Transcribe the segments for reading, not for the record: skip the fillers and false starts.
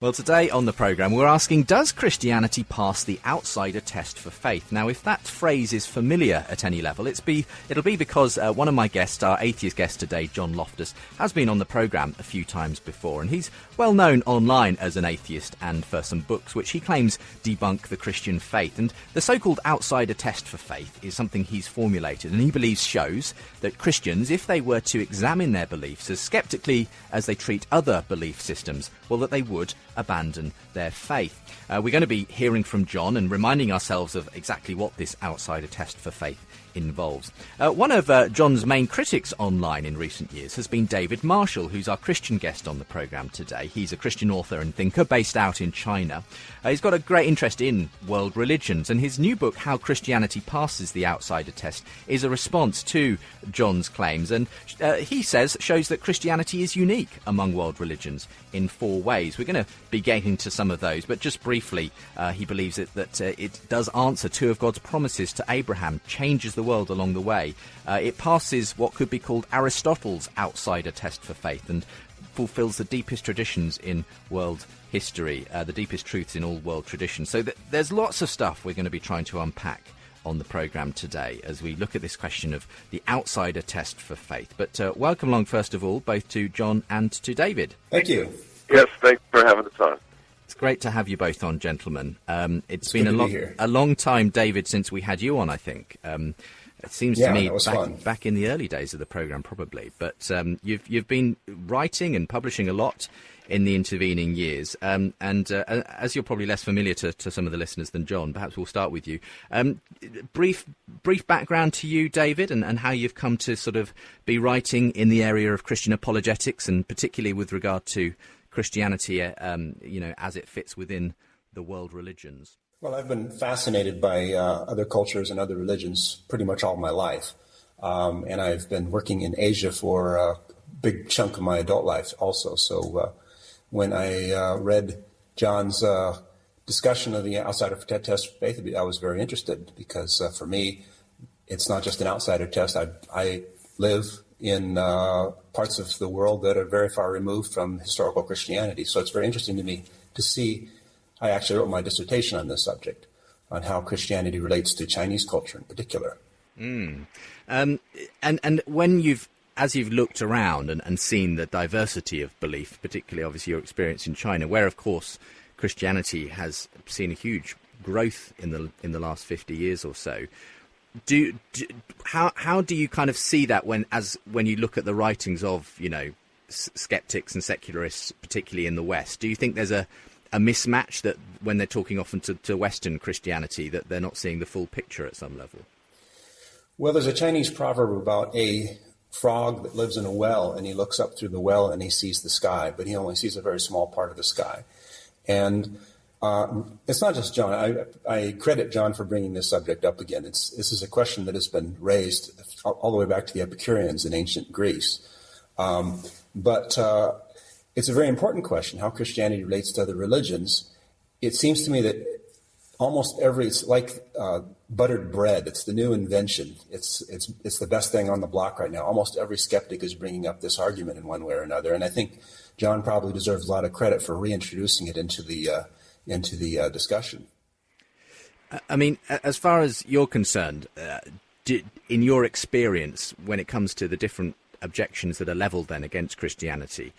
Well, today on the programme, we're asking, does Christianity pass the outsider test for faith? Now, if that phrase is familiar at any level, it'll be because one of my guests, our atheist guest today, John Loftus, has been on the programme a few times before, and he's well known online as an atheist and for some books which he claims debunk the Christian faith. And the so-called outsider test for faith is something he's formulated, and he believes shows that Christians, if they were to examine their beliefs as sceptically as they treat other belief systems, well, that they would abandon their faith. We're going to be hearing from John and reminding ourselves of exactly what this outsider test for faith involves. One of John's main critics online in recent years has been David Marshall, who's our Christian guest on the programme today. He's a Christian author and thinker based out in China. He's got a great interest in world religions, and his new book, How Christianity Passes the Outsider Test, is a response to John's claims, and he says shows that Christianity is unique among world religions in 4 ways. We're going to be getting to some of those, but just briefly, he believes that it does answer 2 of God's promises to Abraham, changes the world along the way. It passes what could be called Aristotle's outsider test for faith and fulfills the deepest traditions in world history, the deepest truths in all world traditions. So there's lots of stuff we're going to be trying to unpack on the programme today as we look at this question of the outsider test for faith. But welcome along, first of all, both to John and to David. Thank you. Yes, thanks for having us on. It's great to have you both on, gentlemen. It's been a long time, David, since we had you on, I think. It seems to me back in the early days of the programme, probably. But you've been writing and publishing a lot in the intervening years. And as you're probably less familiar to some of the listeners than John, perhaps we'll start with you. Brief background to you, David, and how you've come to sort of be writing in the area of Christian apologetics, and particularly with regard to Christianity, as it fits within the world religions. Well, I've been fascinated by other cultures and other religions pretty much all my life. And I've been working in Asia for a big chunk of my adult life also. So when I read John's discussion of the outsider test for faith, I was very interested because for me, it's not just an outsider test. I live in parts of the world that are very far removed from historical Christianity. So it's very interesting to me to see. I actually wrote my dissertation on this subject, on how Christianity relates to Chinese culture in particular. And when as you've looked around and seen the diversity of belief, particularly obviously your experience in China, where of course Christianity has seen a huge growth in the last 50 years or so, how do you kind of see that when you look at the writings of skeptics and secularists, particularly in the West? Do you think there's a mismatch that when they're talking often to Western Christianity, that they're not seeing the full picture at some level? Well, there's a Chinese proverb about a frog that lives in a well, and he looks up through the well and he sees the sky, but he only sees a very small part of the sky. And it's not just John. I credit John for bringing this subject up again. This is a question that has been raised all the way back to the Epicureans in ancient Greece. But it's a very important question, how Christianity relates to other religions. It seems to me that it's like buttered bread. It's the new invention. It's the best thing on the block right now. Almost every skeptic is bringing up this argument in one way or another. And I think John probably deserves a lot of credit for reintroducing it into the discussion. I mean, as far as you're concerned, in your experience, when it comes to the different objections that are levelled then against Christianity,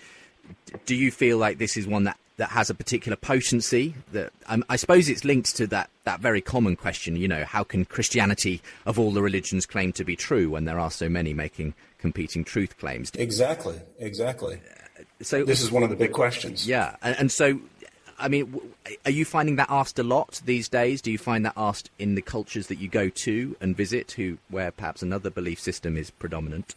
do you feel like this is one that has a particular potency? That I suppose it's linked to that very common question, how can Christianity of all the religions claim to be true when there are so many making competing truth claims? Exactly. So this is one of the big questions. Yeah, and so, I mean, are you finding that asked a lot these days? Do you find that asked in the cultures that you go to and visit, where perhaps another belief system is predominant?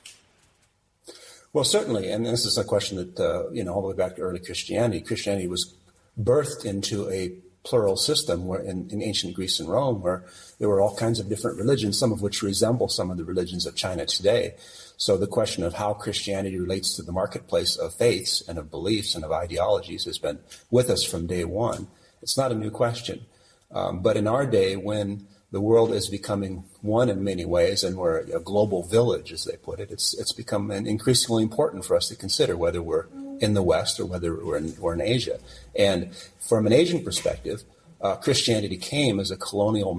Well, certainly, and this is a question that, all the way back to early Christianity. Christianity was birthed into a plural system where in ancient Greece and Rome, where there were all kinds of different religions, some of which resemble some of the religions of China today. So the question of how Christianity relates to the marketplace of faiths and of beliefs and of ideologies has been with us from day one. It's not a new question. But in our day, when the world is becoming one in many ways, and we're a global village, as they put it. It's become increasingly important for us to consider whether we're in the West or whether we're in Asia. And from an Asian perspective, Christianity came as a colonial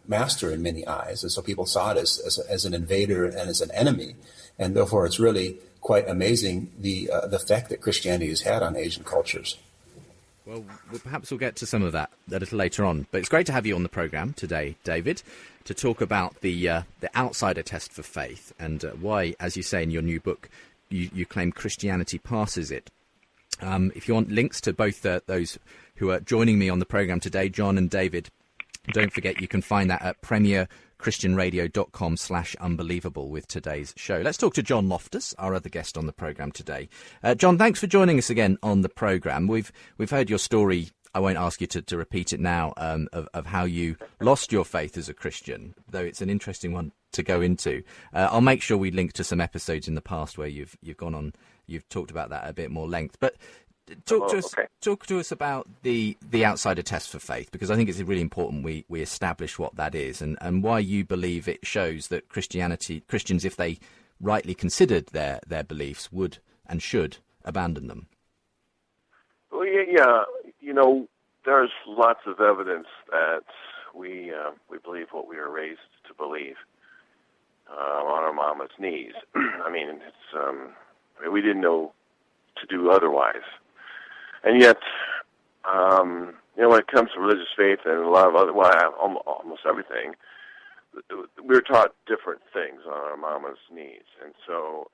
master in many eyes, and so people saw it as an invader and as an enemy. And therefore, it's really quite amazing the effect that Christianity has had on Asian cultures. Well, perhaps we'll get to some of that a little later on. But it's great to have you on the programme today, David, to talk about the outsider test for faith and why, as you say in your new book, you claim Christianity passes it. If you want links to both those who are joining me on the programme today, John and David, don't forget you can find that at premierchristianradio.com/unbelievable with today's show. Let's talk to John Loftus, our other guest on the programme today. John, thanks for joining us again on the programme. We've heard your story. I won't ask you to repeat it now, of how you lost your faith as a Christian, though it's an interesting one to go into. I'll make sure we link to some episodes in the past where you've gone on, you've talked about that at a bit more length. But talk to us about the outsider test for faith, because I think it's really important we establish what that is and why you believe it shows that Christians, if they rightly considered their beliefs, would and should abandon them. Well, yeah. There's lots of evidence that we believe what we are raised to believe on our mama's knees. I mean, it's we didn't know to do otherwise. And yet, when it comes to religious faith and a lot of other, almost everything, we're taught different things on our mama's knees. And so,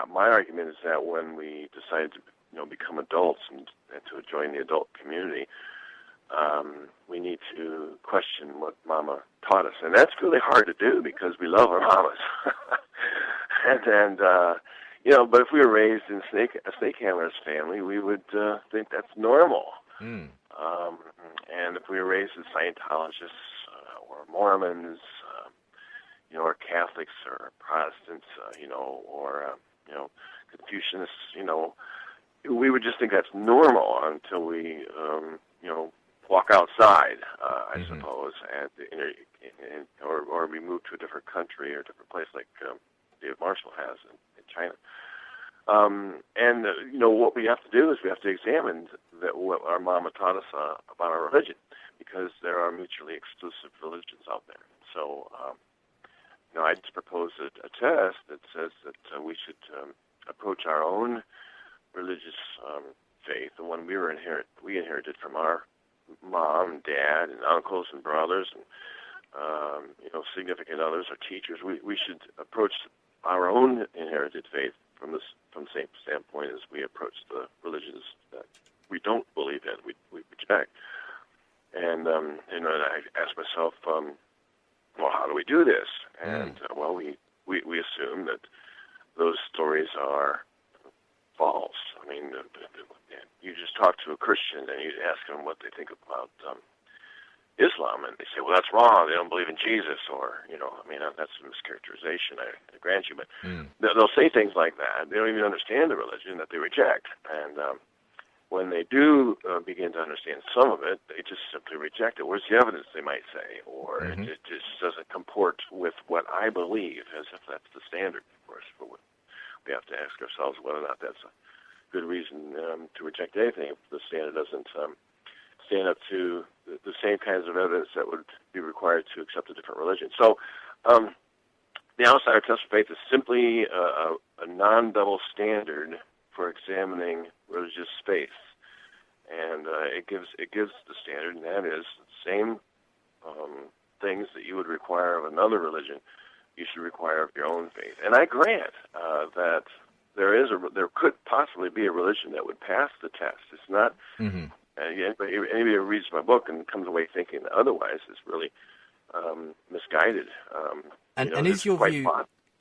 my argument is that when we decided to, become adults and to join the adult community, we need to question what Mama taught us, and that's really hard to do because we love our mamas. But if we were raised in a snake handler's family, we would think that's normal. And if we were raised as Scientologists or Mormons, or Catholics or Protestants, or Confucianists, we would just think that's normal until we, walk outside, I suppose, or we move to a different country or a different place like David Marshall has in China. What we have to do is we have to examine what our mama taught us about our religion, because there are mutually exclusive religions out there. So, I just propose a test that says that we should approach our own religious faith, the one we inherited from our mom and dad and uncles and brothers and significant others or teachers. We should approach our own inherited faith from the same standpoint as we approach the religions that we don't believe in, we reject. And I ask myself, how do we do this? And we assume that those stories are false. I mean, you just talk to a Christian and you ask them what they think about Islam, and they say, well, that's wrong. They don't believe in Jesus, or, that's a mischaracterization, I grant you. But they'll say things like that. They don't even understand the religion that they reject. And when they do begin to understand some of it, they just simply reject it. Where's the evidence, they might say, or it just doesn't comport with what I believe, as if that's the standard, of course. But we have to ask ourselves whether or not that's a good reason to reject anything if the standard doesn't stand up to the same kinds of evidence that would be required to accept a different religion. So the outsider test of faith is simply a non-double standard for examining religious faith, and it gives the standard, and that is the same things that you would require of another religion, you should require of your own faith. And I grant that there could possibly be a religion that would pass the test. It's not. Anybody who reads my book and comes away thinking otherwise is really misguided. And is your view?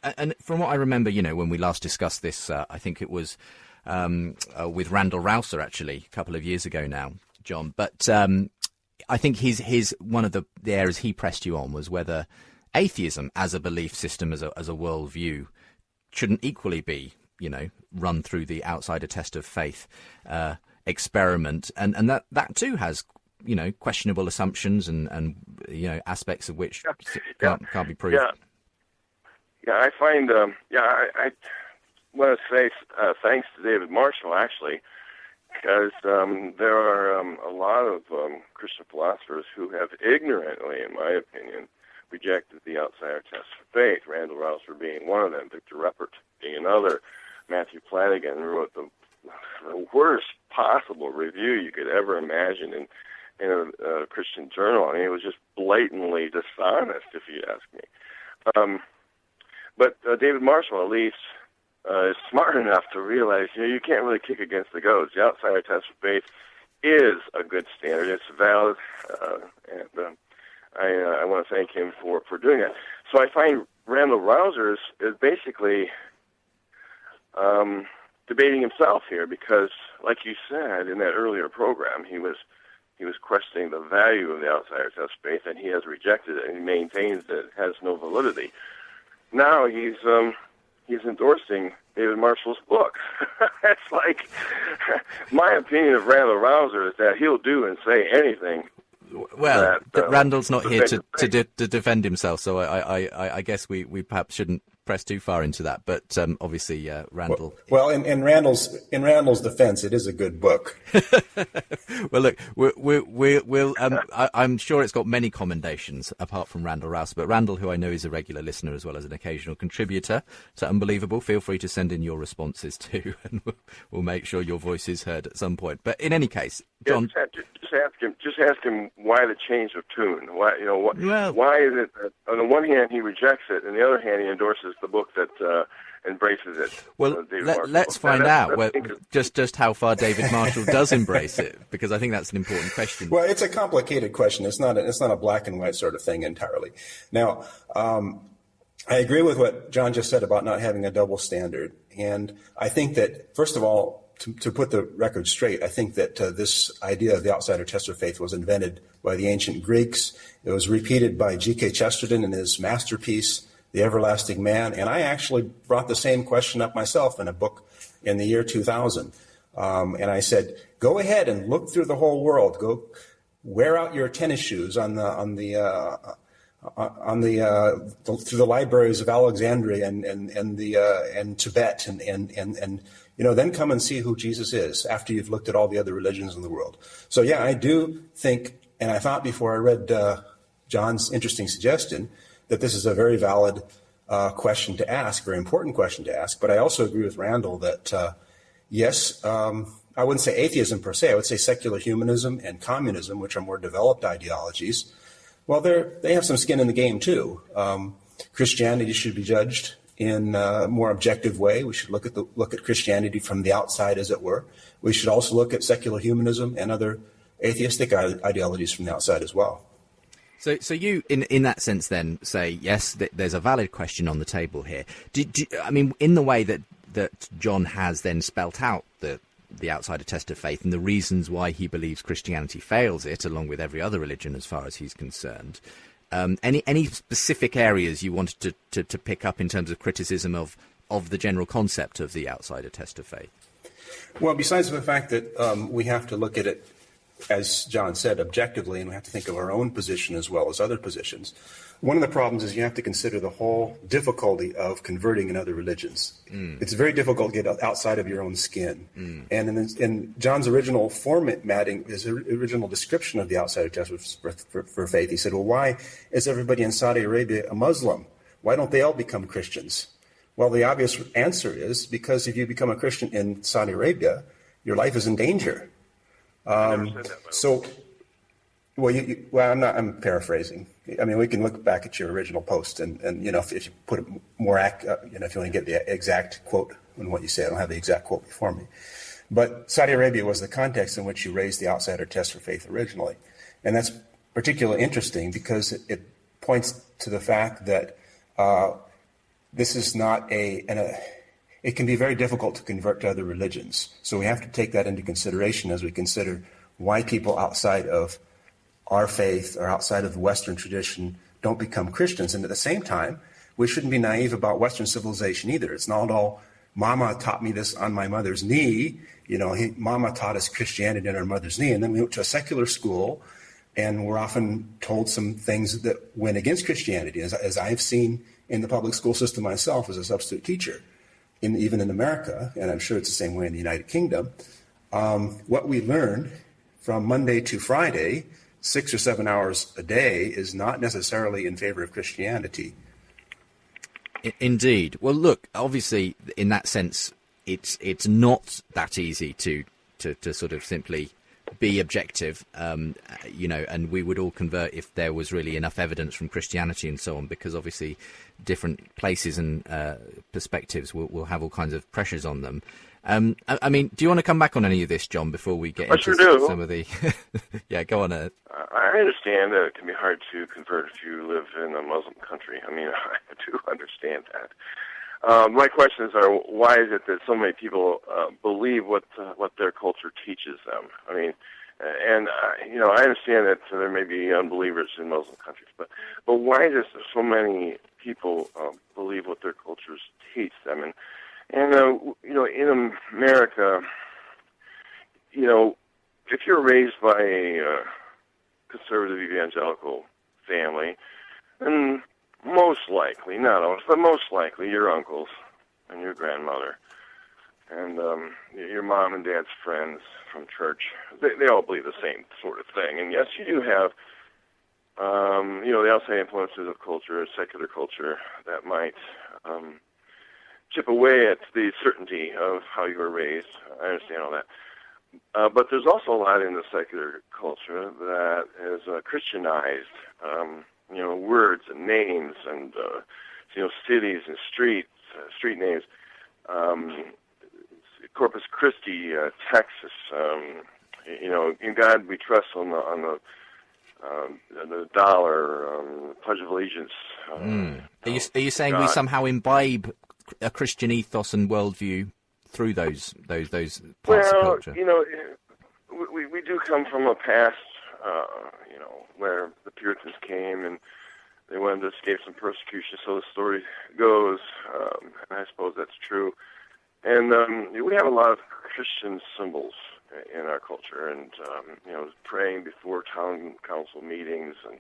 And from what I remember, when we last discussed this, I think it was with Randall Rouser actually a couple of years ago now, John. But I think his one of the areas he pressed you on was whether atheism as a belief system, as a worldview, shouldn't equally be, run through the outsider test of faith experiment, and that too has questionable assumptions and aspects of which can't be proved. Yeah, I find, I want to say thanks to David Marshall, actually, because there are a lot of Christian philosophers who have ignorantly, in my opinion, rejected the outsider test for faith, Randall Rouser being one of them, Victor Ruppert being another. Matthew Flanagan wrote the worst possible review you could ever imagine in a Christian journal. I mean, it was just blatantly dishonest, if you ask me. But David Marshall, at least, is smart enough to realize, you can't really kick against the goads. The outsider test for faith is a good standard. It's valid, and I want to thank him for doing that. So I find Randall Rouser is basically debating himself here because, like you said in that earlier program, he was questioning the value of the outsider test of faith, and he has rejected it, and he maintains that it has no validity. Now he's endorsing David Marshall's book. That's like, my opinion of Randall Rouser is that he'll do and say anything. Well, Randall's not here to defend himself, so I guess we perhaps shouldn't press too far into that. But obviously, Randall. Well, in Randall's defense, it is a good book. Well, look, we'll I'm sure it's got many commendations apart from Randall Rouse. But Randall, who I know is a regular listener as well as an occasional contributor to Unbelievable, feel free to send in your responses too, and we'll make sure your voice is heard at some point. But in any case, John, just ask him why the change of tune. Why is it that on the one hand he rejects it, and on the other hand he endorses the book that embraces it? Well, let's find out just how far David Marshall does embrace it, because I think that's an important question. Well, it's a complicated question. It's not a black and white sort of thing entirely. Now, I agree with what John just said about not having a double standard, and I think that first of all, to put the record straight, I think that this idea of the outsider test of faith was invented by the ancient Greeks. It was repeated by G.K. Chesterton in his masterpiece, The Everlasting Man, and I actually brought the same question up myself in a book in the year 2000. And I said, go ahead and look through the whole world. Go wear out your tennis shoes through the libraries of Alexandria and Tibet and then come and see who Jesus is after you've looked at all the other religions in the world. So yeah, I do think, and I thought before I read John's interesting suggestion, that this is a very valid question to ask, very important question to ask. But I also agree with Randall that yes, I wouldn't say atheism per se. I would say secular humanism and communism, which are more developed ideologies. Well, they have some skin in the game too. Christianity should be judged in a more objective way. We should look at Christianity from the outside, as it were. We should also look at secular humanism and other atheistic ideologies from the outside as well. So you, in that sense, then say yes, there's a valid question on the table here. I mean, in the way that John has then spelt out the outsider test of faith and the reasons why he believes Christianity fails it, along with every other religion as far as he's concerned. Any specific areas you wanted to pick up in terms of criticism of the general concept of the outsider test of faith? Well, besides the fact that we have to look at it, as John said, objectively, and we have to think of our own position as well as other positions, one of the problems is you have to consider the whole difficulty of converting in other religions. It's very difficult to get outside of your own skin. And in John's original formatting, his original description of the outsider test for faith, he said, well, why is everybody in Saudi Arabia a Muslim? Why don't they all become Christians? Well, the obvious answer is because if you become a Christian in Saudi Arabia, your life is in danger. I'm paraphrasing. I mean, we can look back at your original post, and if you put it more, if you want to get the exact quote on what you say, I don't have the exact quote before me. But Saudi Arabia was the context in which you raised the outsider test for faith originally. And that's particularly interesting because it points to the fact that this is not it can be very difficult to convert to other religions. So we have to take that into consideration as we consider why people outside of our faith or outside of the Western tradition don't become Christians. And at the same time, we shouldn't be naive about Western civilization either. It's not all Mama taught me this on my mother's knee. Mama taught us Christianity on our mother's knee. And then we went to a secular school, and we're often told some things that went against Christianity, as I've seen in the public school system myself as a substitute teacher, even in America, and I'm sure it's the same way in the United Kingdom. What we learned from Monday to Friday, 6 or 7 hours a day, is not necessarily in favor of Christianity. Indeed. Well, look, obviously, in that sense, it's not that easy to sort of simply be objective, and we would all convert if there was really enough evidence from Christianity and so on, because obviously different places and perspectives will have all kinds of pressures on them. I mean, do you want to come back on any of this, John, before we get into some of the... Yeah, go on. I understand that it can be hard to convert if you live in a Muslim country. I mean, I do understand that. My questions are, why is it that so many people believe what their culture teaches them? I mean, I understand that there may be unbelievers in Muslim countries, but why does so many people believe what their cultures teach them? And in America, if you're raised by a conservative evangelical family, then most likely, not always, but most likely your uncles and your grandmother and your mom and dad's friends from church, they all believe the same sort of thing. And yes, you do have, the outside influences of culture, secular culture, that might chip away at the certainty of how you were raised. I understand all that. But there's also a lot in the secular culture that is Christianized, words and names and, cities and street names. Corpus Christi, Texas, in God we trust on the dollar, Pledge of Allegiance. Are you saying God, we somehow imbibe a Christian ethos and worldview through those parts of culture? We do come from a past, where the Puritans came and they wanted to escape some persecution, so the story goes, and I suppose that's true. And we have a lot of Christian symbols in our culture, and praying before town council meetings and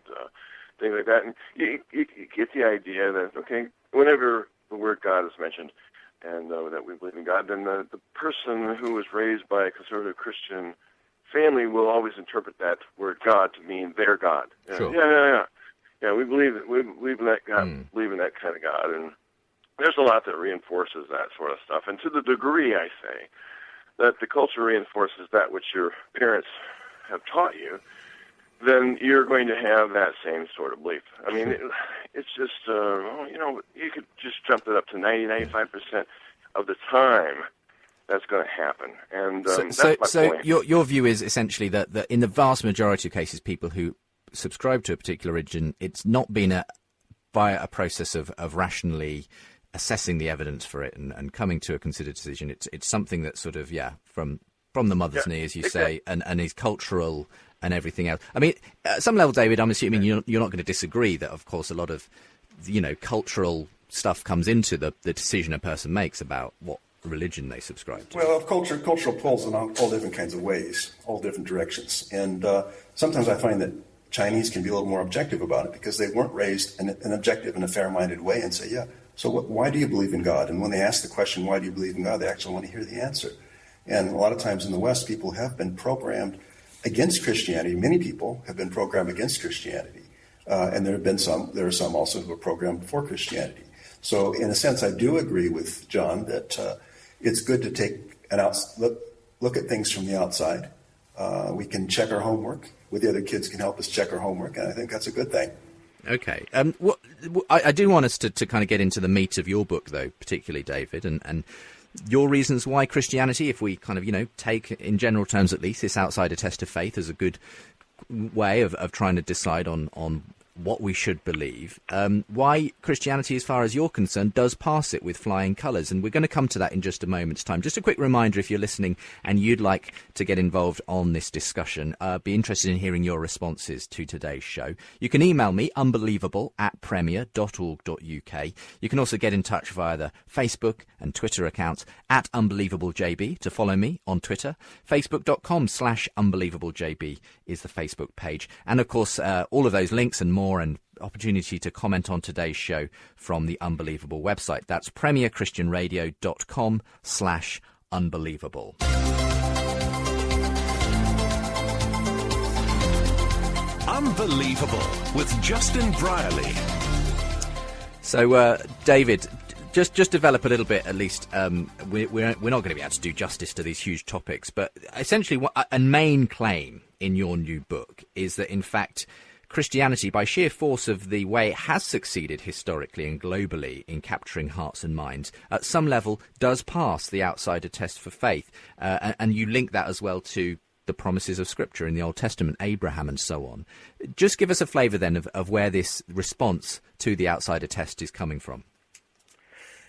things like that. And you get the idea that, okay, whenever the word God is mentioned, and that we believe in God, then the person who was raised by a conservative Christian family will always interpret that word God to mean their God. Sure. Yeah, we believe in that God, believe in that kind of God, and there's a lot that reinforces that sort of stuff. And to the degree, I say, that the culture reinforces that which your parents have taught you, then you're going to have that same sort of belief. I mean, it's just, you could just jump it up to 90-95% of the time that's going to happen. And that's my point. Your view is essentially that in the vast majority of cases, people who subscribe to a particular religion, it's not been via a process of rationally assessing the evidence for it and coming to a considered decision. It's something that's sort of, from the mother's knee, as you say, and is cultural and everything else. I mean, at some level, David, I'm assuming you're not going to disagree that, of course, a lot of, cultural stuff comes into the decision a person makes about what religion they subscribe to. Well, cultural pulls in all different kinds of ways, all different directions. And sometimes I find that Chinese can be a little more objective about it because they weren't raised in an objective and a fair-minded way and say, so why do you believe in God? And when they ask the question, why do you believe in God, they actually want to hear the answer. And a lot of times in the West, people have been programmed against Christianity. Many people have been programmed against Christianity. And there are some also who are programmed for Christianity. So in a sense, I do agree with John that it's good to take look at things from the outside. We can check our homework. The other kids can help us check our homework, and I think that's a good thing. Okay. I do want us to kind of get into the meat of your book, though, particularly, David, and your reasons why Christianity, if we kind of, take, in general terms at least, this outsider test of faith as a good way of trying to decide on what we should believe, why Christianity, as far as you're concerned, does pass it with flying colours. And we're going to come to that in just a moment's time. Just a quick reminder, if you're listening and you'd like to get involved on this discussion, be interested in hearing your responses to today's show. You can email me, unbelievable@premier.org.uk. You can also get in touch via the Facebook and Twitter accounts @UnbelievableJB to follow me on Twitter. Facebook.com/UnbelievableJB is the Facebook page. And of course, all of those links and more, and opportunity to comment on today's show from the Unbelievable website. That's premierchristianradio.com/unbelievable. Unbelievable with Justin Brierley. So, David, just develop a little bit, at least. We're not going to be able to do justice to these huge topics, but essentially a main claim in your new book is that, in fact, Christianity, by sheer force of the way it has succeeded historically and globally in capturing hearts and minds, at some level does pass the outsider test for faith. And you link that as well to the promises of Scripture in the Old Testament, Abraham and so on. Just give us a flavour then of where this response to the outsider test is coming from.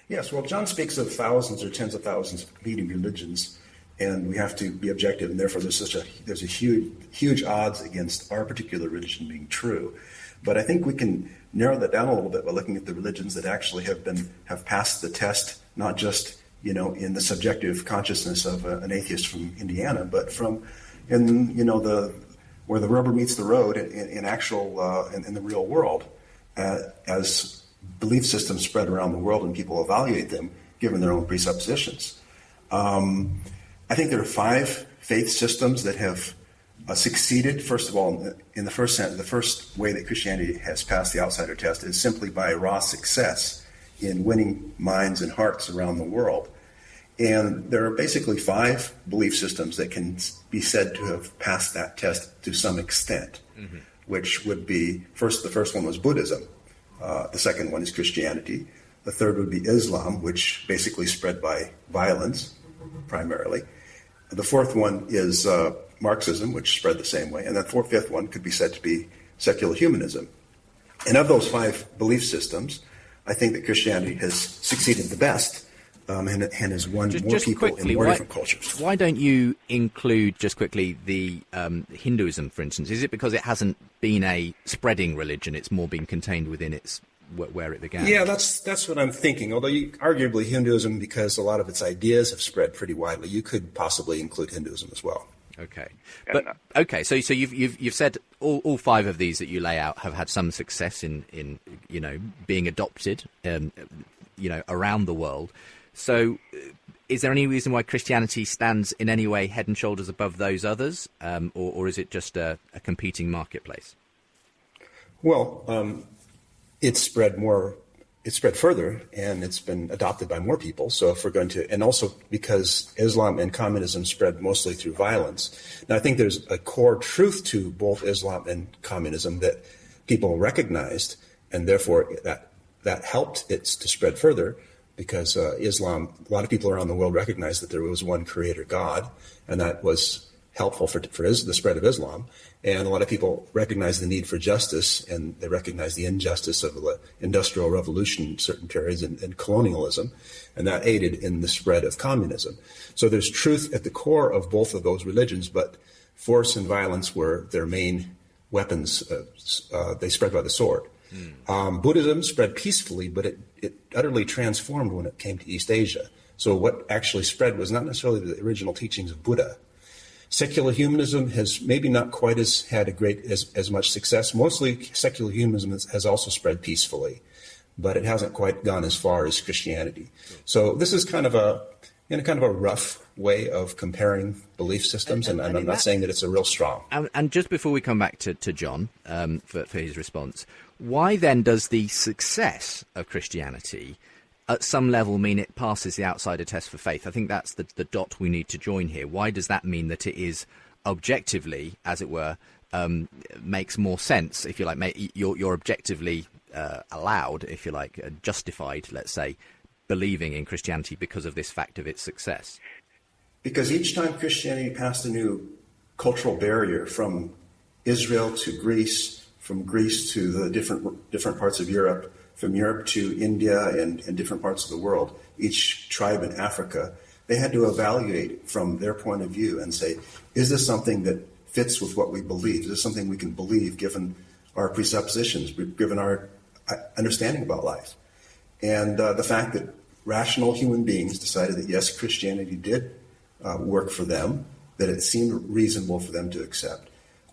Yes, well, John speaks of thousands or tens of thousands of competing religions, and we have to be objective, and therefore there's a huge odds against our particular religion being true. But I think we can narrow that down a little bit by looking at the religions that actually have passed the test, not just in the subjective consciousness of an atheist from Indiana, but where the rubber meets the road in the real world, as belief systems spread around the world and people evaluate them given their own presuppositions. I think there are 5 faith systems that have succeeded. First of all, in the first way that Christianity has passed the outsider test is simply by raw success in winning minds and hearts around the world. And there are basically 5 belief systems that can be said to have passed that test to some extent, which would be, the first one was Buddhism. The second one is Christianity. The third would be Islam, which basically spread by violence, primarily. The fourth one is Marxism, which spread the same way. And the fifth one could be said to be secular humanism. And of those 5 belief systems, I think that Christianity has succeeded the best and has won more people in more different cultures. Why don't you include, just quickly, the Hinduism, for instance? Is it because it hasn't been a spreading religion, it's more been contained within where it began? Yeah, that's what I'm thinking. Although arguably Hinduism, because a lot of its ideas have spread pretty widely, you could possibly include Hinduism as well. Okay, but okay. So you've said all 5 of these that you lay out have had some success in being adopted, around the world. So, is there any reason why Christianity stands in any way head and shoulders above those others, or is it just a competing marketplace? Well, it's spread further, and it's been adopted by more people. So if we're going to, and also because Islam and communism spread mostly through violence. Now, I think there's a core truth to both Islam and communism that people recognized, and therefore that helped it to spread further, because Islam, a lot of people around the world recognized that there was one creator God, and that was helpful for the spread of Islam. And a lot of people recognize the need for justice, and they recognize the injustice of the Industrial Revolution in certain periods and colonialism, and that aided in the spread of communism. So there's truth at the core of both of those religions, but force and violence were their main weapons. They spread by the sword. Buddhism spread peacefully, but it utterly transformed when it came to East Asia. So what actually spread was not necessarily the original teachings of Buddha. Secular humanism has maybe not quite had as much success. Mostly secular humanism has also spread peacefully, but it hasn't quite gone as far as Christianity. So this is kind of a rough way of comparing belief systems, and I'm not saying that it's a real strong. And just before we come back to John for his response, why then does the success of Christianity at some level mean it passes the outsider test for faith? I think that's the dot we need to join here. Why does that mean that it is objectively, as it were, makes more sense, if you like, you're objectively allowed, if you like, justified, let's say, believing in Christianity because of this fact of its success? Because each time Christianity passed a new cultural barrier, from Israel to Greece, from Greece to the different parts of Europe, from Europe to India and different parts of the world, each tribe in Africa, they had to evaluate from their point of view and say, is this something that fits with what we believe? Is this something we can believe given our presuppositions, given our understanding about life? And the fact that rational human beings decided that, yes, Christianity did work for them, that it seemed reasonable for them to accept,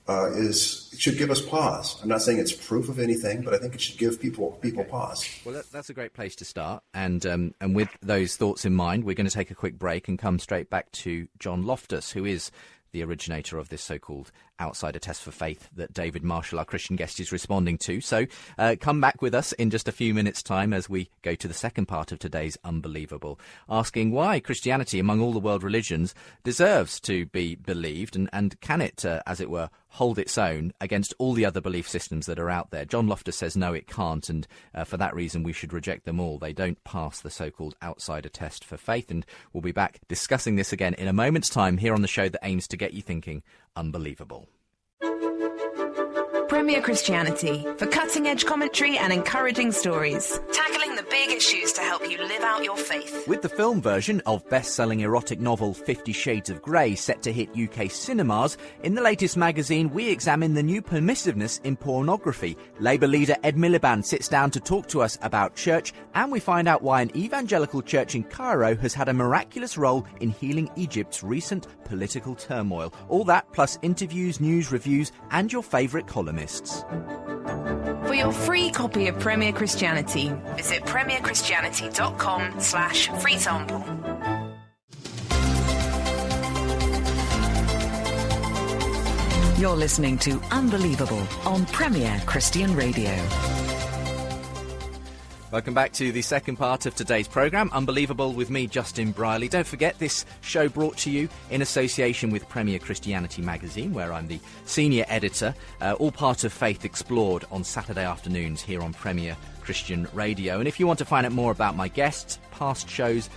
it should give us pause. I'm not saying it's proof of anything, but I think it should give people pause. Well, that's a great place to start. And with those thoughts in mind, we're going to take a quick break and come straight back to John Loftus, who is the originator of this so-called outsider test for faith that David Marshall, our Christian guest, is responding to. So come back with us in just a few minutes' time as we go to the second part of today's Unbelievable, asking why Christianity, among all the world religions, deserves to be believed and can it, as it were, hold its own against all the other belief systems that are out there. John Loftus says no, it can't, and for that reason we should reject them all. They don't pass the so-called outsider test for faith, and we'll be back discussing this again in a moment's time here on the show that aims to get you thinking unbelievable. Premier Christianity, for cutting-edge commentary and encouraging stories. Tackling the big issues to help you live out your faith. With the film version of best-selling erotic novel 50 Shades of Grey set to hit UK cinemas, in the latest magazine we examine the new permissiveness in pornography. Labour leader Ed Miliband sits down to talk to us about church, and we find out why an evangelical church in Cairo has had a miraculous role in healing Egypt's recent political turmoil. All that plus interviews, news, reviews, and your favourite columnists. For your free copy of Premier Christianity, visit premierchristianity.com/free sample. You're listening to Unbelievable on Premier Christian Radio. Welcome back to the second part of today's programme, Unbelievable, with me, Justin Brierley. Don't forget, this show brought to you in association with Premier Christianity magazine, where I'm the senior editor, all part of Faith Explored on Saturday afternoons here on Premier Christian Radio. And if you want to find out more about my guests, past shows,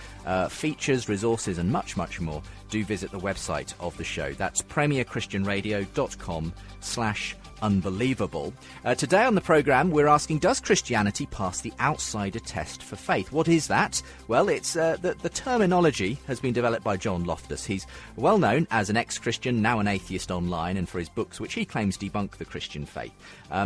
features, resources and much, much more, do visit the website of the show. That's premierchristianradio.com/unbelievable. Today on the programme, we're asking, does Christianity pass the outsider test for faith? What is that? Well, it's the terminology has been developed by John Loftus. He's well known as an ex-Christian, now an atheist online, and for his books, which he claims debunk the Christian faith.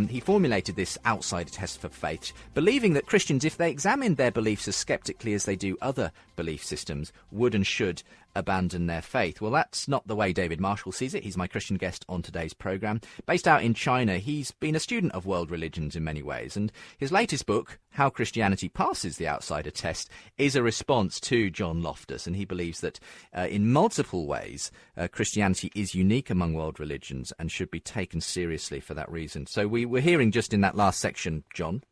He formulated this outsider test for faith, believing that Christians, if they examined their beliefs as sceptically as they do other belief systems, would and should abandon their faith. Well, that's not the way David Marshall sees it. He's my Christian guest on today's programme. Based out in China, he's been a student of world religions in many ways, and his latest book, How Christianity Passes the Outsider Test, is a response to John Loftus, and he believes that in multiple ways Christianity is unique among world religions and should be taken seriously for that reason. So we were hearing just in that last section, John,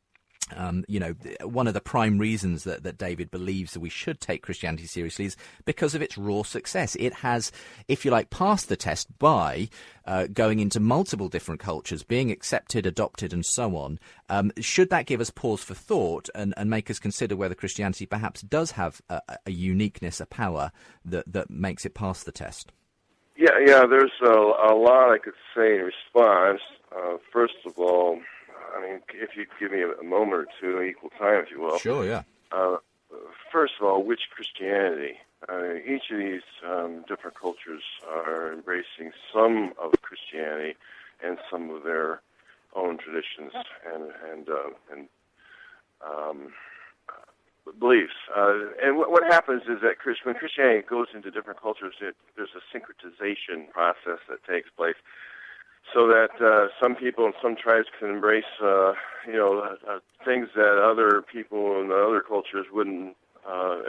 one of the prime reasons that David believes that we should take Christianity seriously is because of its raw success. It has, if you like, passed the test by going into multiple different cultures, being accepted, adopted, and so on. Should that give us pause for thought and make us consider whether Christianity perhaps does have a uniqueness, a power that makes it pass the test? Yeah, there's a lot I could say in response. First of all, I mean, if you give me a moment or two, equal time, if you will. Sure, yeah. First of all, which Christianity? Each of these different cultures are embracing some of Christianity and some of their own traditions and beliefs. And what happens is that when Christianity goes into different cultures, there's a syncretization process that takes place, so that some people and some tribes can embrace, things that other people in other cultures wouldn't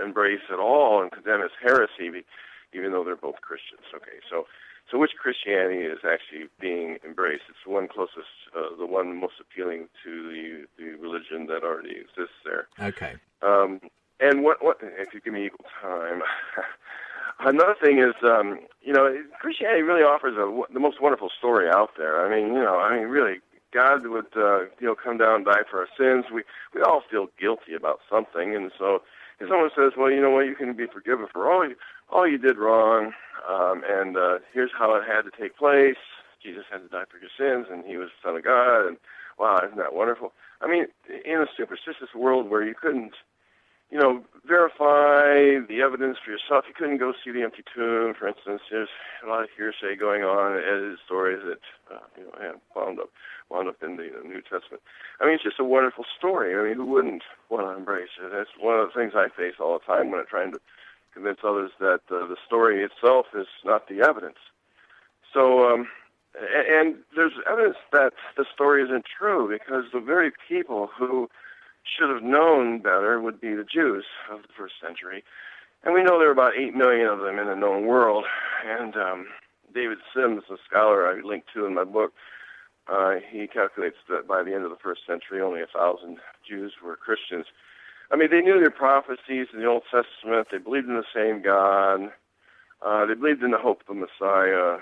embrace at all and condemn as heresy, even though they're both Christians. Okay, so which Christianity is actually being embraced? It's the one closest, the one most appealing to the religion that already exists there. Okay. And what if you give me equal time? Another thing is, Christianity really offers the most wonderful story out there. I mean, really, God would, come down and die for our sins. We all feel guilty about something, and so if someone says, well, you know what, you can be forgiven for all you did wrong, and here's how it had to take place. Jesus had to die for your sins, and he was the Son of God, and wow, isn't that wonderful? I mean, in a superstitious world where you couldn't, verify the evidence for yourself, you couldn't go see the empty tomb, for instance. There's a lot of hearsay going on, edited stories that, wound up in the New Testament. I mean, it's just a wonderful story. I mean, who wouldn't want to embrace it? That's one of the things I face all the time when I'm trying to convince others that the story itself is not the evidence. So, and there's evidence that the story isn't true, because the very people who should have known better would be the Jews of the first century. And we know there are about 8 million of them in the known world. And David Sims, a scholar I linked to in my book, he calculates that by the end of the first century, only 1,000 Jews were Christians. I mean, they knew their prophecies in the Old Testament. They believed in the same God. They believed in the hope of the Messiah.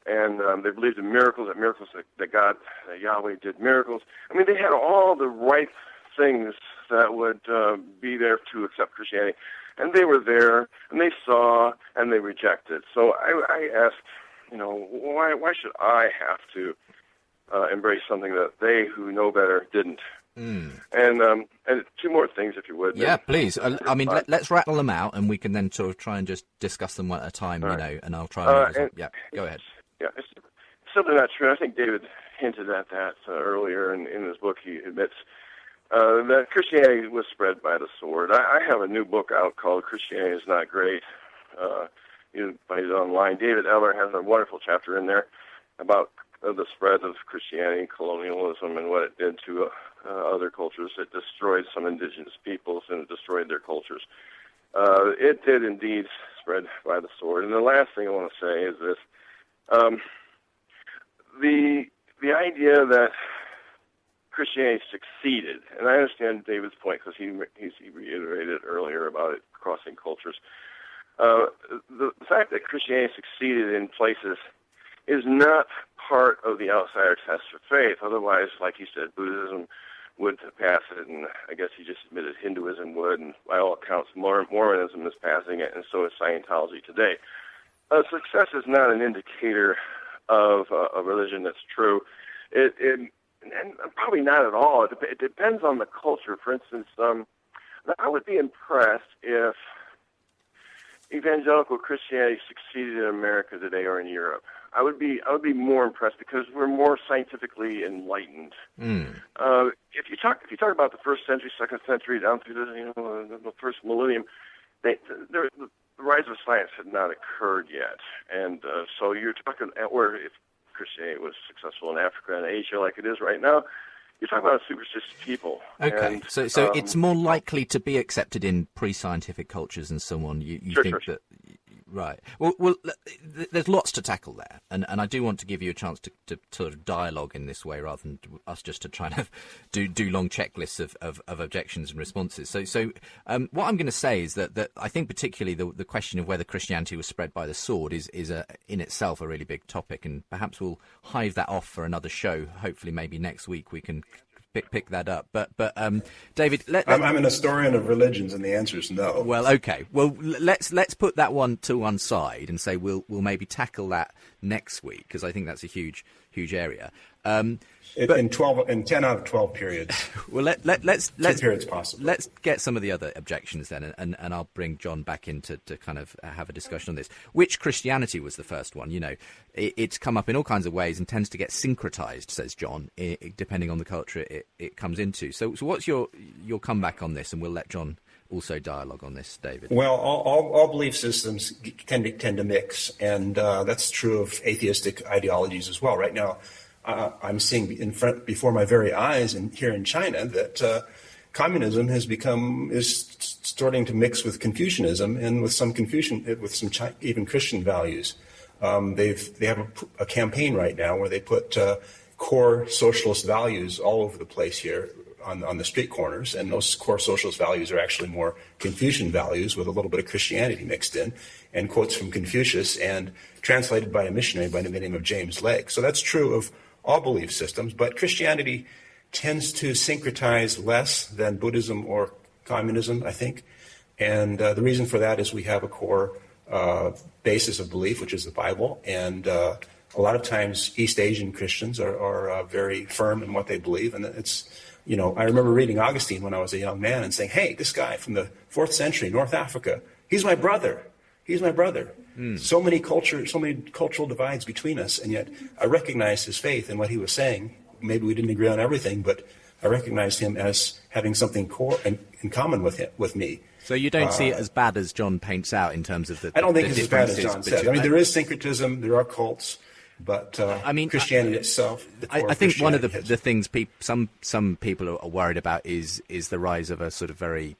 And they believed in miracles, that Yahweh did miracles. I mean, they had all the right things that would be there to accept Christianity. And they were there, and they saw, and they rejected. So I asked, why should I have to embrace something that they who know better didn't? And two more things, if you would. Yeah, please. I mean, let's rattle them out, and we can then sort of try and just discuss them one at a time, and I'll try and... yeah, go ahead. Yeah, it's simply not true. I think David hinted at that earlier in his book. He admits that Christianity was spread by the sword. I have a new book out called Christianity is Not Great. You can find it online. David Eller has a wonderful chapter in there about the spread of Christianity, colonialism, and what it did to other cultures. It destroyed some indigenous peoples, and it destroyed their cultures. It did indeed spread by the sword. And the last thing I want to say is this. The idea that Christianity succeeded, and I understand David's point because he reiterated earlier about it crossing cultures. The fact that Christianity succeeded in places is not part of the outsider test for faith. Otherwise, like you said, Buddhism would pass it, and I guess he just admitted Hinduism would, and by all accounts, Mormonism is passing it, and so is Scientology today. Success is not an indicator of a religion that's true. And probably not at all. It depends on the culture. For instance, I would be impressed if evangelical Christianity succeeded in America today or in Europe. I would be more impressed because we're more scientifically enlightened. If you talk about the first century, second century, down through the first millennium, the rise of science had not occurred yet, and so you're talking, or if Christianity was successful in Africa and Asia like it is right now, you're talking about a superstitious people. Okay, and, so it's more likely to be accepted in pre-scientific cultures and so on. You think that... Right. Well, there's lots to tackle there, and I do want to give you a chance to sort of dialogue in this way rather than us just to try to do long checklists of objections and responses. So what I'm going to say is that I think particularly the question of whether Christianity was spread by the sword is in itself a really big topic, and perhaps we'll hive that off for another show. Hopefully, maybe next week we can pick that up. But David, I'm an historian of religions, and the answer is no. Well, okay. Well, let's put that one to one side and say we'll maybe tackle that next week, because I think that's a huge area. In 10 out of 12 periods. Well, let's periods possible. Let's get some of the other objections then, and I'll bring John back in to kind of have a discussion on this. Which Christianity was the first one? It's come up in all kinds of ways and tends to get syncretized, says John, depending on the culture it comes into. So what's your comeback on this? And we'll let John also dialogue on this, David. Well, all belief systems tend to mix, and that's true of atheistic ideologies as well. Right now, I'm seeing before my very eyes, and here in China, that communism is starting to mix with Confucianism and with some even Christian values. They have a campaign right now where they put core socialist values all over the place here on the street corners, and those core socialist values are actually more Confucian values with a little bit of Christianity mixed in, and quotes from Confucius and translated by a missionary by the name of James Legge. So that's true of all belief systems, but Christianity tends to syncretize less than Buddhism or communism, I think. And the reason for that is we have a core basis of belief, which is the Bible, and A lot of times East Asian Christians are very firm in what they believe. And it's, I remember reading Augustine when I was a young man and saying, hey, this guy from the 4th century, North Africa, he's my brother. He's my brother. So many cultural divides between us, and yet I recognized his faith and what he was saying. Maybe we didn't agree on everything, but I recognized him as having something core in common with me. So you don't see it as bad as John paints out in terms of the I don't think the it's as bad as differences John says. I mean, there is syncretism, there are cults, but Christianity itself, the core I think one of the Christianity things some people are worried about is the rise of a sort of very,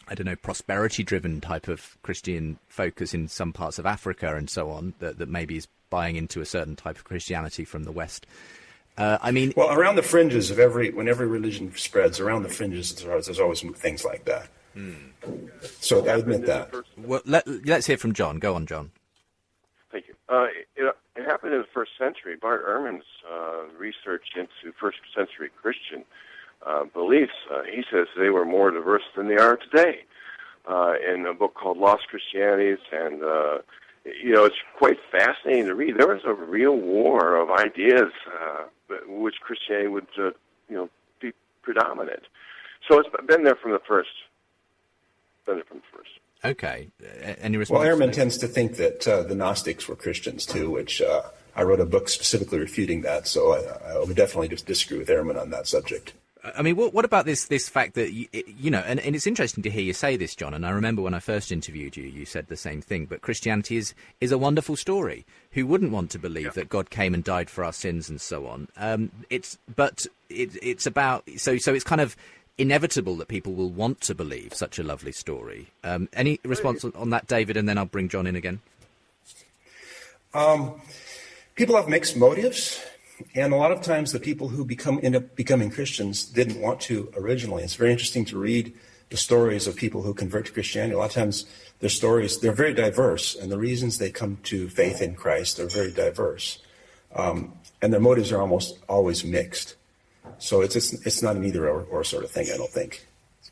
I don't know, prosperity-driven type of Christian focus in some parts of Africa and so on, that maybe is buying into a certain type of Christianity from the West. Well, around the fringes of when every religion spreads, around the fringes, there's always things like that. So I admit that. Well, let's hear from John. Go on, John. Thank you. It happened in the first century. Bart Ehrman's research into first century Christian beliefs, he says they were more diverse than they are today. In a book called Lost Christianities, and it's quite fascinating to read. There was a real war of ideas which Christianity would be predominant. So it's been there from the first. Okay. Any response? Well, Ehrman tends to think that the Gnostics were Christians too, which I wrote a book specifically refuting that. So I would definitely just disagree with Ehrman on that subject. I mean, what about this fact that, and it's interesting to hear you say this, John, and I remember when I first interviewed you, you said the same thing, but Christianity is a wonderful story. Who wouldn't want to believe that God came and died for our sins and so on? It's about, so it's kind of inevitable that people will want to believe such a lovely story. Any response on that, David, and then I'll bring John in again? People have mixed motives. And a lot of times the people who end up becoming Christians didn't want to originally. It's very interesting to read the stories of people who convert to Christianity. A lot of times their stories, they're very diverse, and the reasons they come to faith in Christ are very diverse. And their motives are almost always mixed. So it's not an either or sort of thing, I don't think.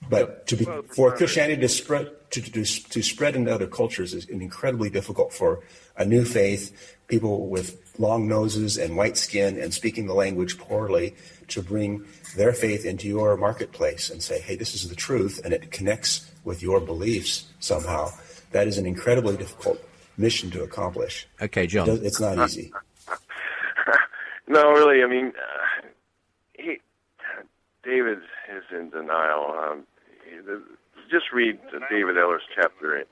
But for Christianity to spread into other cultures is incredibly difficult for a new faith, people with long noses and white skin and speaking the language poorly, to bring their faith into your marketplace and say, hey, this is the truth, and it connects with your beliefs somehow. That is an incredibly difficult mission to accomplish. Okay, John. It's not easy. No, really, I mean, David is in denial. Just read David Eller's chapter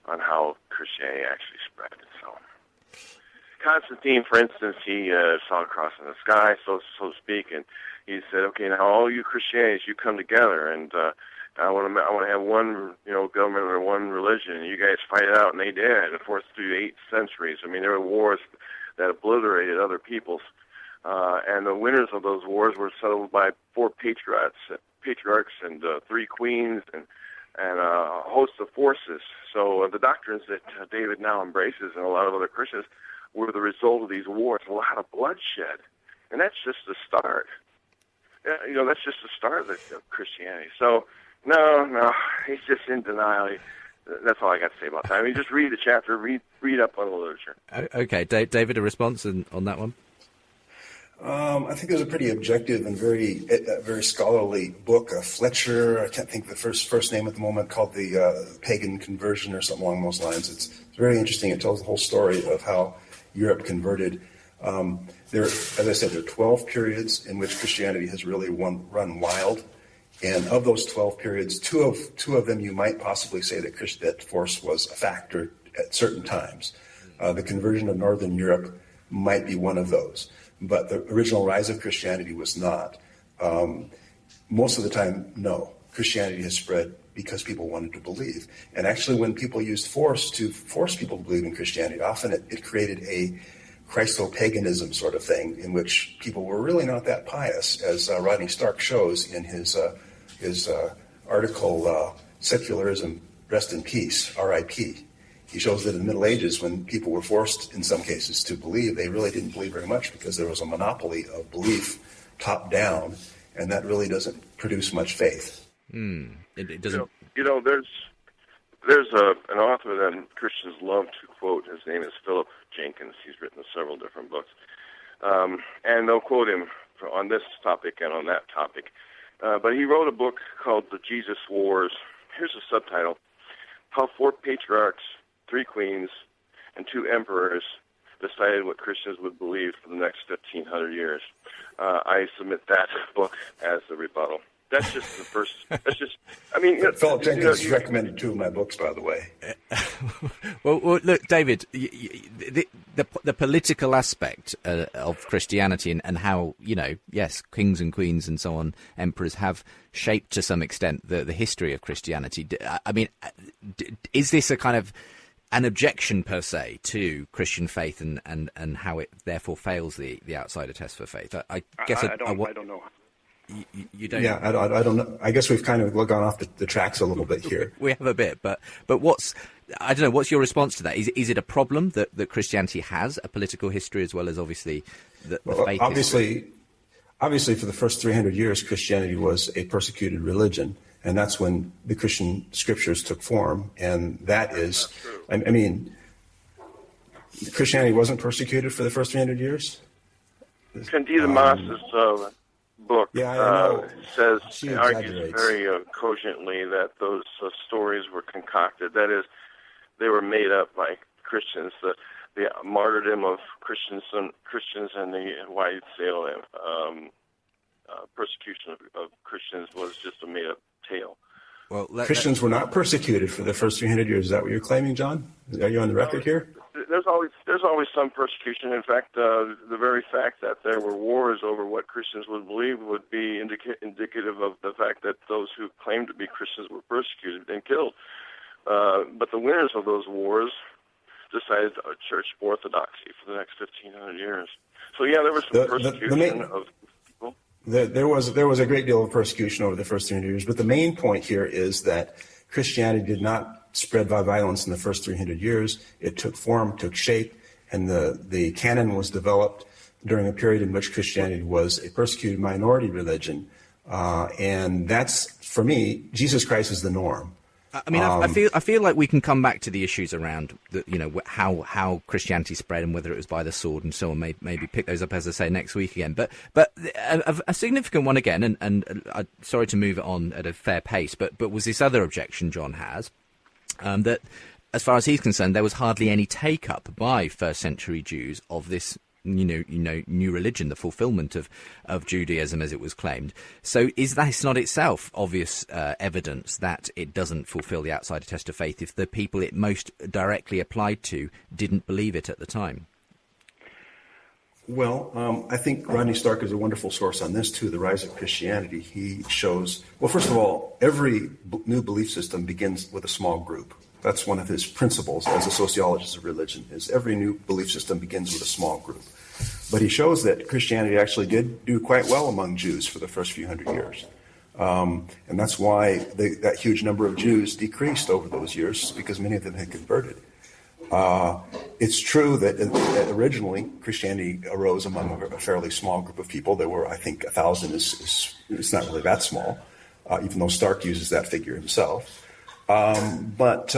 on how Christianity actually spread. So, Constantine, for instance, he saw a cross in the sky, so to speak, and he said, "Okay, now all you Christianities, you come together, and I want to have one, government or one religion, and you guys fight it out." And they did, and forced through 8 centuries. I mean, there were wars that obliterated other peoples, and the winners of those wars were settled by 4 patriarchs and 3 queens and a host of forces. So the doctrines that David now embraces and a lot of other Christians were the result of these wars, a lot of bloodshed. And that's just the start. That's just the start of Christianity. So, no, he's just in denial. That's all I got to say about that. I mean, just read the chapter, read up on the literature. Okay, David, a response on that one? I think there's a pretty objective and very scholarly book, Fletcher, I can't think of the first name at the moment, called The Pagan Conversion or something along those lines. It's very interesting. It tells the whole story of how Europe converted. As I said, there are 12 periods in which Christianity has really run wild. And of those 12 periods, two of them you might possibly say that force was a factor at certain times. The conversion of Northern Europe might be one of those. But the original rise of Christianity was not. Most of the time, no. Christianity has spread because people wanted to believe. And actually, when people used force to force people to believe in Christianity, often it created a Christo-paganism sort of thing in which people were really not that pious, as Rodney Stark shows in his article, Secularism, Rest in Peace, R.I.P. He shows that in the Middle Ages, when people were forced, in some cases, to believe, they really didn't believe very much because there was a monopoly of belief top down, and that really doesn't produce much faith. It doesn't. There's an author that Christians love to quote, His name is Philip Jenkins. He's written several different books. And they'll quote him on this topic and on that topic. But he wrote a book called The Jesus Wars. Here's a subtitle: How 4 Patriarchs, 3 Queens, and 2 Emperors decided what Christians would believe for the next 1,500 years. I submit that book as a rebuttal. That's just the first. That's just. I mean, Philip Jenkins recommended 2 of my books, by the way. well, look, David, the political aspect of Christianity and how, yes, kings and queens and so on, emperors have shaped to some extent the history of Christianity. I mean, is this a kind of an objection per se to Christian faith and how it therefore fails the outsider test for faith? I guess I don't know. You don't. Yeah, I don't know. I guess we've kind of gone off the tracks a little bit here. We have a bit, but what's your response to that? Is it a problem that Christianity has a political history as well as obviously the faith obviously, history? Obviously, for the first 300 years, Christianity was a persecuted religion, and that's when the Christian scriptures took form. And that is, I mean, Christianity wasn't persecuted for the first 300 years. Candida Moss's book says, argues very cogently that those stories were concocted. That is, they were made up by Christians. The martyrdom of Christians and the wide-scale persecution of Christians was just a made-up tale. Well, Christians were not persecuted for the first 300 years. Is that what you're claiming, John? Are you on the record here? There's always some persecution. In fact, the very fact that there were wars over what Christians would believe would be indicative of the fact that those who claimed to be Christians were persecuted and killed. But the winners of those wars decided church orthodoxy for the next 1,500 years. So yeah, there was some persecution of people. There was a great deal of persecution over the first 300 years, but the main point here is that Christianity did not spread by violence in the first 300 years. It took form, took shape, and the canon was developed during a period in which Christianity was a persecuted minority religion. And that's, for me, Jesus Christ is the norm. I mean, I feel like we can come back to the issues around how Christianity spread and whether it was by the sword and so on. Maybe pick those up, as I say, next week again. But a significant one again, and sorry to move it on at a fair pace, but was this other objection John has, that as far as he's concerned, there was hardly any take up by first century Jews of this new religion, the fulfillment of Judaism as it was claimed. So is that not itself obvious evidence that it doesn't fulfill the outsider test of faith if the people it most directly applied to didn't believe it at the time? Well, I think Rodney Stark is a wonderful source on this too, the rise of Christianity. He shows, well, first of all, every new belief system begins with a small group. That's one of his principles as a sociologist of religion, is every new belief system begins with a small group. But he shows that Christianity actually did do quite well among Jews for the first few hundred years. And that's why that huge number of Jews decreased over those years, because many of them had converted. It's true that originally Christianity arose among a fairly small group of people. There were, I think, 1,000 it's not really that small, even though Stark uses that figure himself. But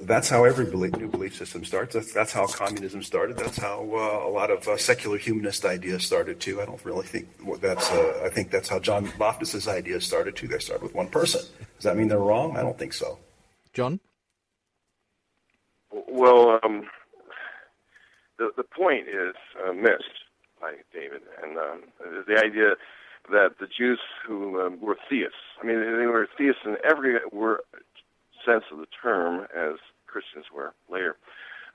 that's how every new belief system starts. That's how communism started. That's how a lot of secular humanist ideas started too. I don't really think I think that's how John Loftus's ideas started too. They started with one person. Does that mean they're wrong? I don't think so. John? Well, the point is missed by David, and the idea that the Jews who were theists, I mean, they were theists in every sense of the term, as Christians were later.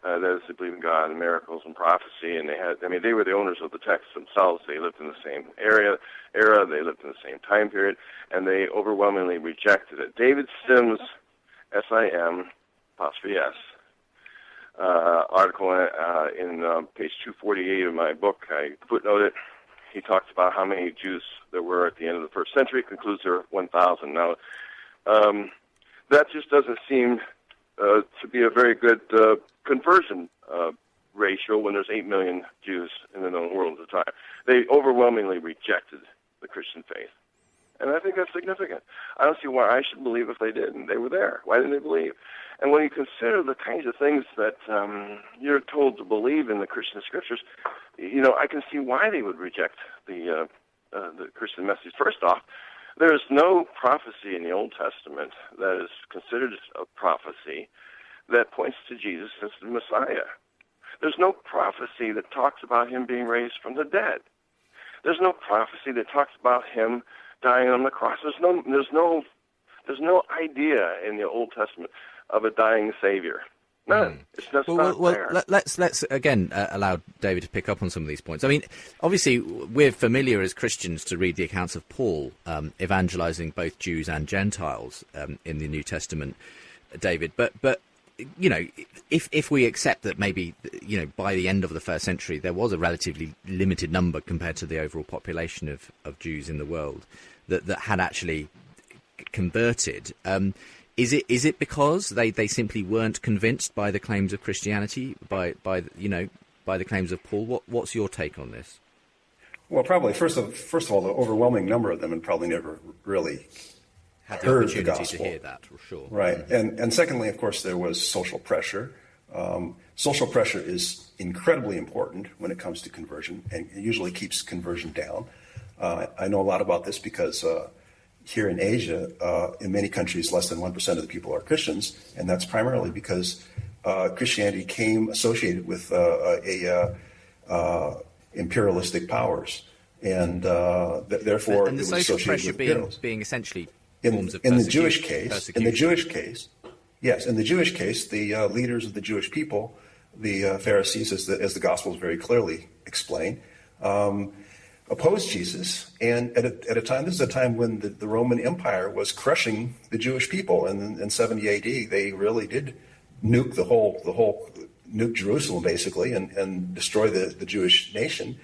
That is, they believed in God and miracles and prophecy, and they were the owners of the text themselves. They lived in the same era, they lived in the same time period, and they overwhelmingly rejected it. David Sim's S-I-M, apostrophe S, article in page 248 of my book, I footnoted, he talks about how many Jews there were at the end of the first century, concludes there were 1,000. Now, that just doesn't seem to be a very good conversion ratio when there's 8 million Jews in the known world at the time. They overwhelmingly rejected the Christian faith. And I think that's significant. I don't see why I should believe if they didn't. They were there. Why didn't they believe? And when you consider the kinds of things that you're told to believe in the Christian scriptures, I can see why they would reject the Christian message. First off, there is no prophecy in the Old Testament that is considered a prophecy that points to Jesus as the Messiah. There's no prophecy that talks about him being raised from the dead. There's no prophecy that talks about him dying on the cross. There's no idea in the Old Testament of a dying Savior. None. It's just not there. Let's again allow David to pick up on some of these points. I mean, obviously, we're familiar as Christians to read the accounts of Paul evangelizing both Jews and Gentiles in the New Testament, David. But if we accept that maybe by the end of the first century there was a relatively limited number compared to the overall population of Jews in the world that had actually converted. Is it because they simply weren't convinced by the claims of Christianity, by the claims of Paul? What's your take on this? Well, probably first of all, the overwhelming number of them had probably never really had the heard opportunity the gospel. to hear that, for sure. Right, and secondly, of course, there was social pressure. Social pressure is incredibly important when it comes to conversion, and it usually keeps conversion down. I know a lot about this because here in Asia, in many countries, less than 1% of the people are Christians, and that's primarily because Christianity came associated with imperialistic powers, and therefore and the it was social associated pressure with being essentially in forms of the Jewish persecution. in the Jewish case, yes, in the Jewish case, the leaders of the Jewish people, the Pharisees, as the Gospels very clearly explain, opposed Jesus, and at a time, this is a time when the Roman Empire was crushing the Jewish people, and in 70 AD they really did nuke nuke Jerusalem basically, and destroy the Jewish nation.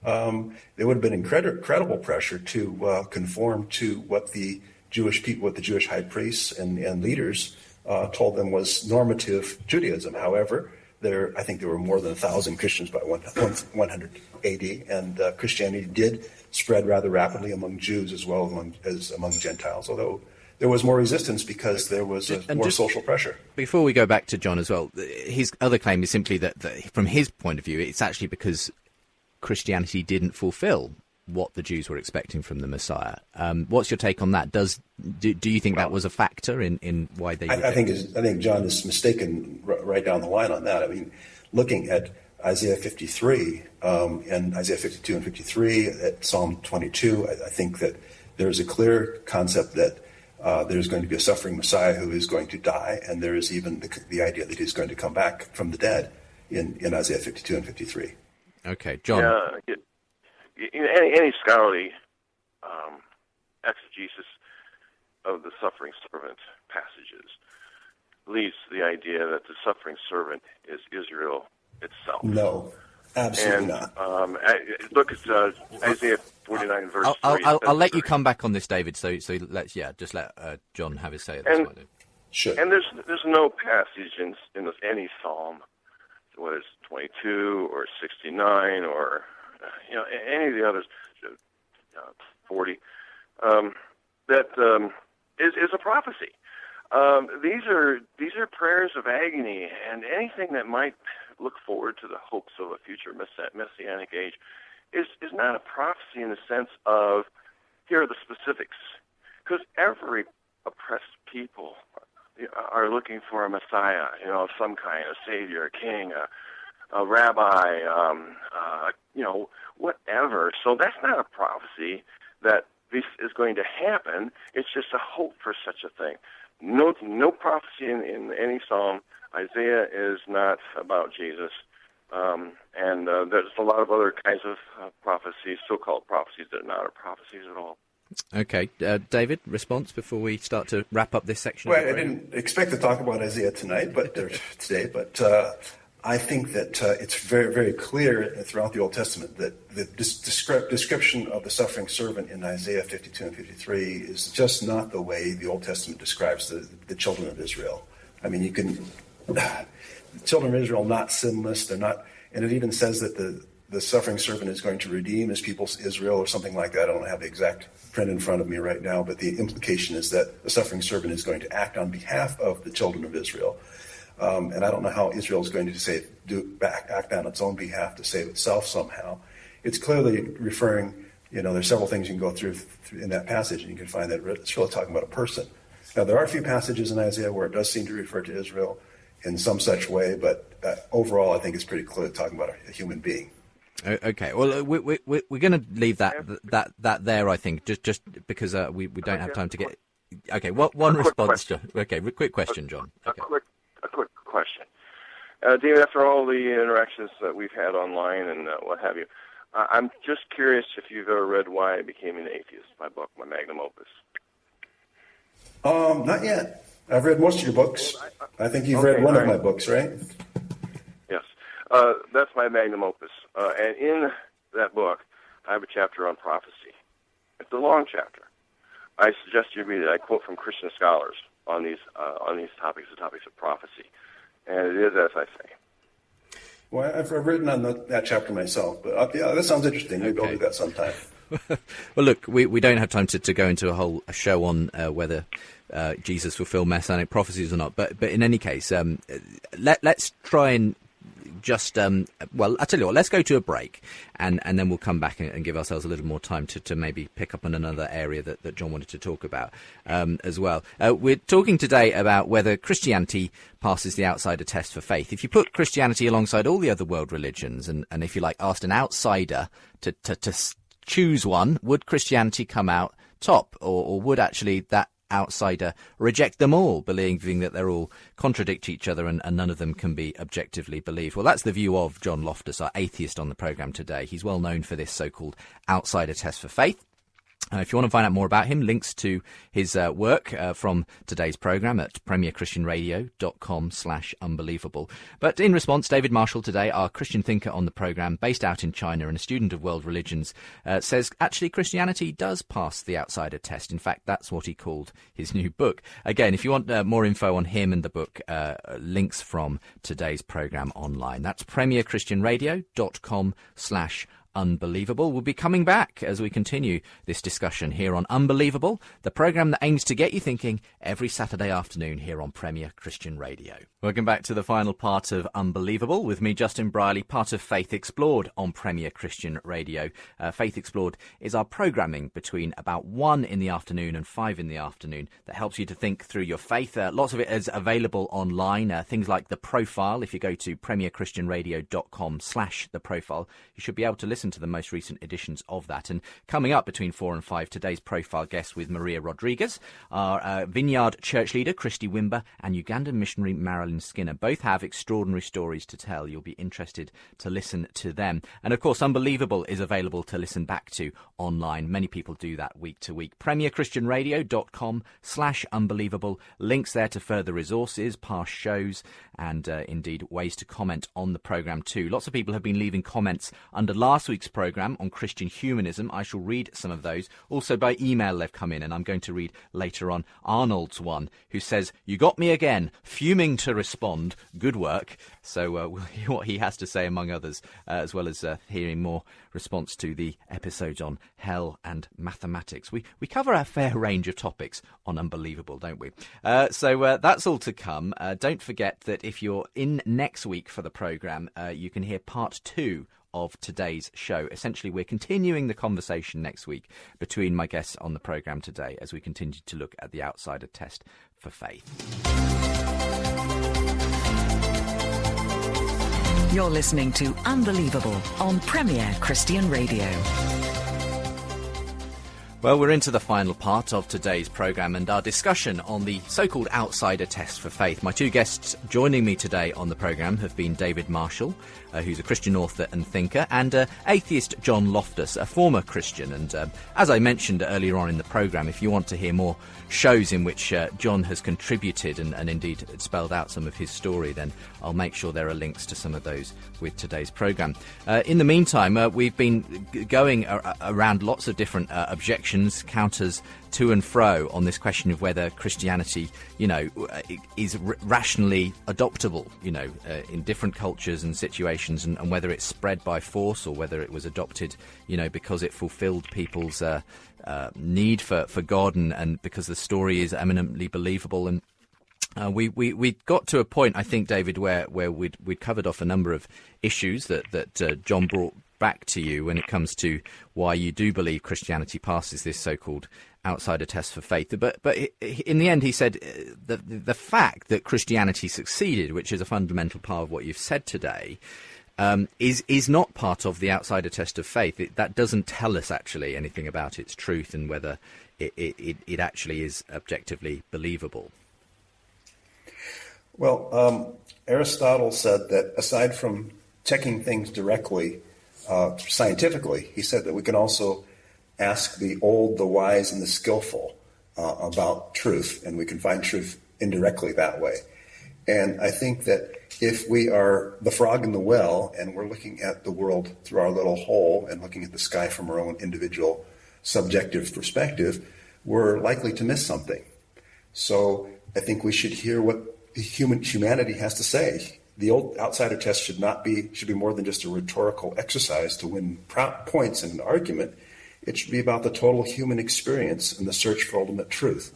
There would have been incredible pressure to conform to what the Jewish people, what the Jewish high priests and leaders told them was normative Judaism. However, I think there were more than 1,000 Christians by 100 AD, and Christianity did spread rather rapidly among Jews as well as among Gentiles, although there was more resistance because there was more social pressure. Before we go back to John as well, his other claim is simply that from his point of view, it's actually because Christianity didn't fulfill what the Jews were expecting from the Messiah. What's your take on that? Do you think that was a factor in why they? I think John is mistaken right down the line on that. I mean, looking at Isaiah 53 and Isaiah 52 and 53, at Psalm 22, I think that there's a clear concept that there's going to be a suffering Messiah who is going to die, and there is even the idea that he's going to come back from the dead in Isaiah 52 and 53. Okay, John. Any scholarly exegesis of the suffering servant passages leads to the idea that the suffering servant is Israel itself. No, absolutely not. Look at Isaiah 49 verse 3. I'll let you come back on this, David. So let's just let John have his say at this point. Sure. And there's no passage in any psalm, whether it's 22 or 69 or any of the others, 40, that is a prophecy. These are prayers of agony, and anything that might look forward to the hopes of a future messianic age is not a prophecy in the sense of here are the specifics, because every oppressed people are looking for a Messiah, of some kind, a savior, a king, a rabbi, whatever. So that's not a prophecy that this is going to happen. It's just a hope for such a thing. No prophecy in any psalm. Isaiah is not about Jesus. And there's a lot of other kinds of prophecies, so-called prophecies, that are not prophecies at all. Okay. David, response before we start to wrap up this section? Well, I didn't expect to talk about Isaiah today, but I think that it's very, very clear throughout the Old Testament that the description of the suffering servant in Isaiah 52 and 53 is just not the way the Old Testament describes the children of Israel. I mean, the children of Israel are not sinless. They're not, and it even says that the the suffering servant is going to redeem his people Israel or something like that. I don't have the exact print in front of me right now, but the implication is that the suffering servant is going to act on behalf of the children of Israel. And I don't know how Israel is going to act on its own behalf to save itself somehow. It's clearly referring, there's several things you can go through in that passage, and you can find that it's really talking about a person. Now, there are a few passages in Isaiah where it does seem to refer to Israel in some such way, but overall, I think it's pretty clearly talking about a human being. Okay, well, we're going to leave that there, I think, just because we don't have time to get. Okay, one response, John. Okay, quick question, John. Okay. A quick question, David. After all the interactions that we've had online and what have you, I'm just curious if you've ever read Why I Became an Atheist, my book, my magnum opus. Not yet. I've read most of your books. I think you've read one of my books, right? Yes. That's my magnum opus. And in that book, I have a chapter on prophecy. It's a long chapter. I suggest you read it. I quote from Christian scholars on these topics, the topics of prophecy. And it is as I say. Well, I've written on that chapter myself, but that sounds interesting. Maybe I'll do that sometime. Well, look, we don't have time to go into a show on whether Jesus fulfilled messianic prophecies or not. But in any case, let's try and just well, I tell you what, let's go to a break, and then we'll come back and give ourselves a little more time to maybe pick up on another area that John wanted to talk about as well. We're talking today about whether Christianity passes the outsider test for faith. If you put Christianity alongside all the other world religions, and if you like, asked an outsider to choose one, would Christianity come out top, or would actually that outsider reject them all, believing that they're all contradict each other and none of them can be objectively believed? Well, that's the view of John Loftus, our atheist on the programme today. He's well known for this so-called outsider test for faith. If you want to find out more about him, links to his work from today's programme at premierchristianradio.com/unbelievable. But in response, David Marshall today, our Christian thinker on the programme, based out in China and a student of world religions, says actually Christianity does pass the outsider test. In fact, that's what he called his new book. Again, if you want more info on him and the book, links from today's programme online. That's premierchristianradio.com/unbelievable. We'll be coming back as we continue this discussion here on Unbelievable, the programme that aims to get you thinking every Saturday afternoon here on Premier Christian Radio. Welcome back to the final part of Unbelievable with me, Justin Brierley, part of Faith Explored on Premier Christian Radio. Faith Explored is our programming between about 1 in the afternoon and 5 in the afternoon that helps you to think through your faith. Lots of it is available online, things like The Profile. If you go to premierchristianradio.com/The Profile, you should be able to listen to the most recent editions of that. And coming up between 4 and 5, today's Profile guest with Maria Rodriguez, our Vineyard church leader Christy Wimber, and Ugandan missionary Marilyn Skinner. Both have extraordinary stories to tell. You'll be interested to listen to them. And of course, Unbelievable is available to listen back to online. Many people do that week to week. premierchristianradio.com/unbelievable. Links there to further resources, past shows, and indeed ways to comment on the programme too. Lots of people have been leaving comments under last week's programme on Christian humanism. I shall read some of those. Also by email they've come in, and I'm going to read later on Arnold's one, who says, "You got me again, fuming to respond. Good work." So we'll hear what he has to say, among others, as well as hearing more response to the episodes on hell and mathematics. We cover a fair range of topics on Unbelievable, don't we? So that's all to come. Don't forget that if you're in next week for the programme, you can hear part 2 of today's show. Essentially, we're continuing the conversation next week between my guests on the programme today as we continue to look at the outsider test for faith. You're listening to Unbelievable on Premier Christian Radio. Well, we're into the final part of today's programme and our discussion on the so-called outsider test for faith. My two guests joining me today on the programme have been David Marshall, who's a Christian author and thinker, and atheist John Loftus, a former Christian. And as I mentioned earlier on in the programme, if you want to hear more shows in which John has contributed and indeed spelled out some of his story, then I'll make sure there are links to some of those with today's programme. In the meantime, we've been going around lots of different objections positions, counters to and fro on this question of whether Christianity, is rationally adoptable, in different cultures and situations, and whether it's spread by force or whether it was adopted, because it fulfilled people's need for God and because the story is eminently believable. And we got to a point, I think, David, where we'd covered off a number of issues that John brought back to you when it comes to why you do believe Christianity passes this so-called outsider test for faith. But in the end, he said the fact that Christianity succeeded, which is a fundamental part of what you've said today, is not part of the outsider test of faith. That doesn't tell us actually anything about its truth and whether it actually is objectively believable. Well, Aristotle said that aside from checking things directly, scientifically, he said that we can also ask the old, the wise, and the skillful about truth, and we can find truth indirectly that way. And I think that if we are the frog in the well and we're looking at the world through our little hole and looking at the sky from our own individual subjective perspective, we're likely to miss something. So I think we should hear what humanity has to say. The old outsider test should be more than just a rhetorical exercise to win points in an argument. It should be about the total human experience and the search for ultimate truth.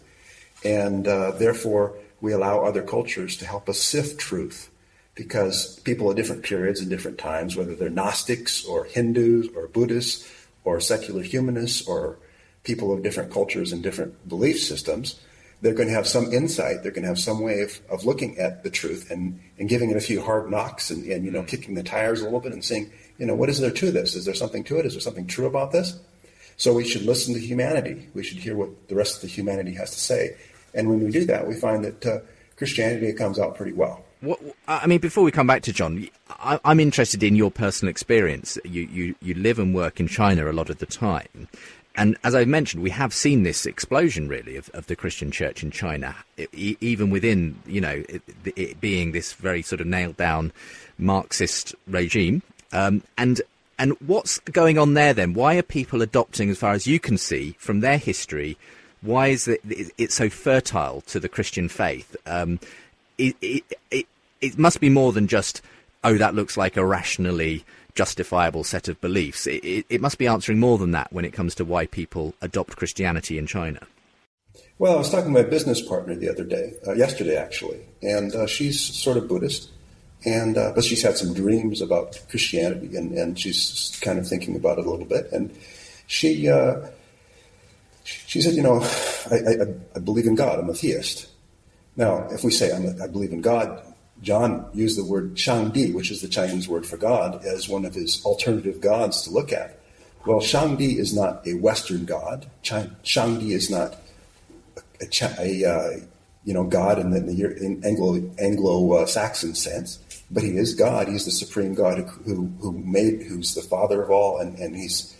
And therefore, we allow other cultures to help us sift truth, because people at different periods and different times, whether they're Gnostics or Hindus or Buddhists or secular humanists or people of different cultures and different belief systems, they're going to have some insight. They're going to have some way of looking at the truth and giving it a few hard knocks and kicking the tires a little bit and saying, what is there to this? Is there something to it? Is there something true about this? So we should listen to humanity. We should hear what the rest of the humanity has to say. And when we do that, we find that Christianity comes out pretty well. Before we come back to John, I'm interested in your personal experience. You live and work in China a lot of the time. And as I mentioned, we have seen this explosion, really, of the Christian church in China, even within, it being this very sort of nailed-down Marxist regime. And what's going on there, then? Why are people adopting, as far as you can see, from their history, why is it so fertile to the Christian faith? It must be more than just, that looks like a rationally justifiable set of beliefs. It must be answering more than that when it comes to why people adopt Christianity in China. Well, I was talking to my business partner the other day, yesterday actually, and she's sort of Buddhist, and but she's had some dreams about Christianity, and she's kind of thinking about it a little bit. And she said, I believe in God. I'm a theist. Now, if we say I believe in God, John used the word Shangdi, which is the Chinese word for God, as one of his alternative gods to look at. Well, Shangdi is not a Western god. Shangdi is not a god in the Anglo-Saxon sense, but he is God. He's the supreme God who's the father of all, and he's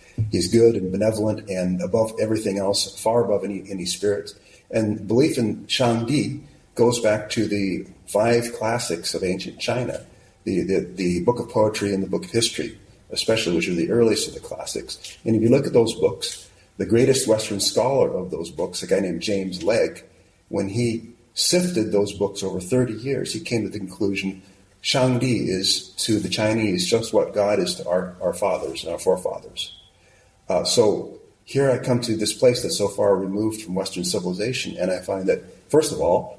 good and benevolent and above everything else, far above any spirits. And belief in Shangdi goes back to the 5 classics of ancient China, the book of poetry and the book of history, especially, which are the earliest of the classics. And if you look at those books, the greatest Western scholar of those books, a guy named James Legge, when he sifted those books over 30 years, he came to the conclusion Shangdi is to the Chinese just what God is to our fathers and our forefathers. So here I come to this place that's so far removed from Western civilization, and I find that, first of all,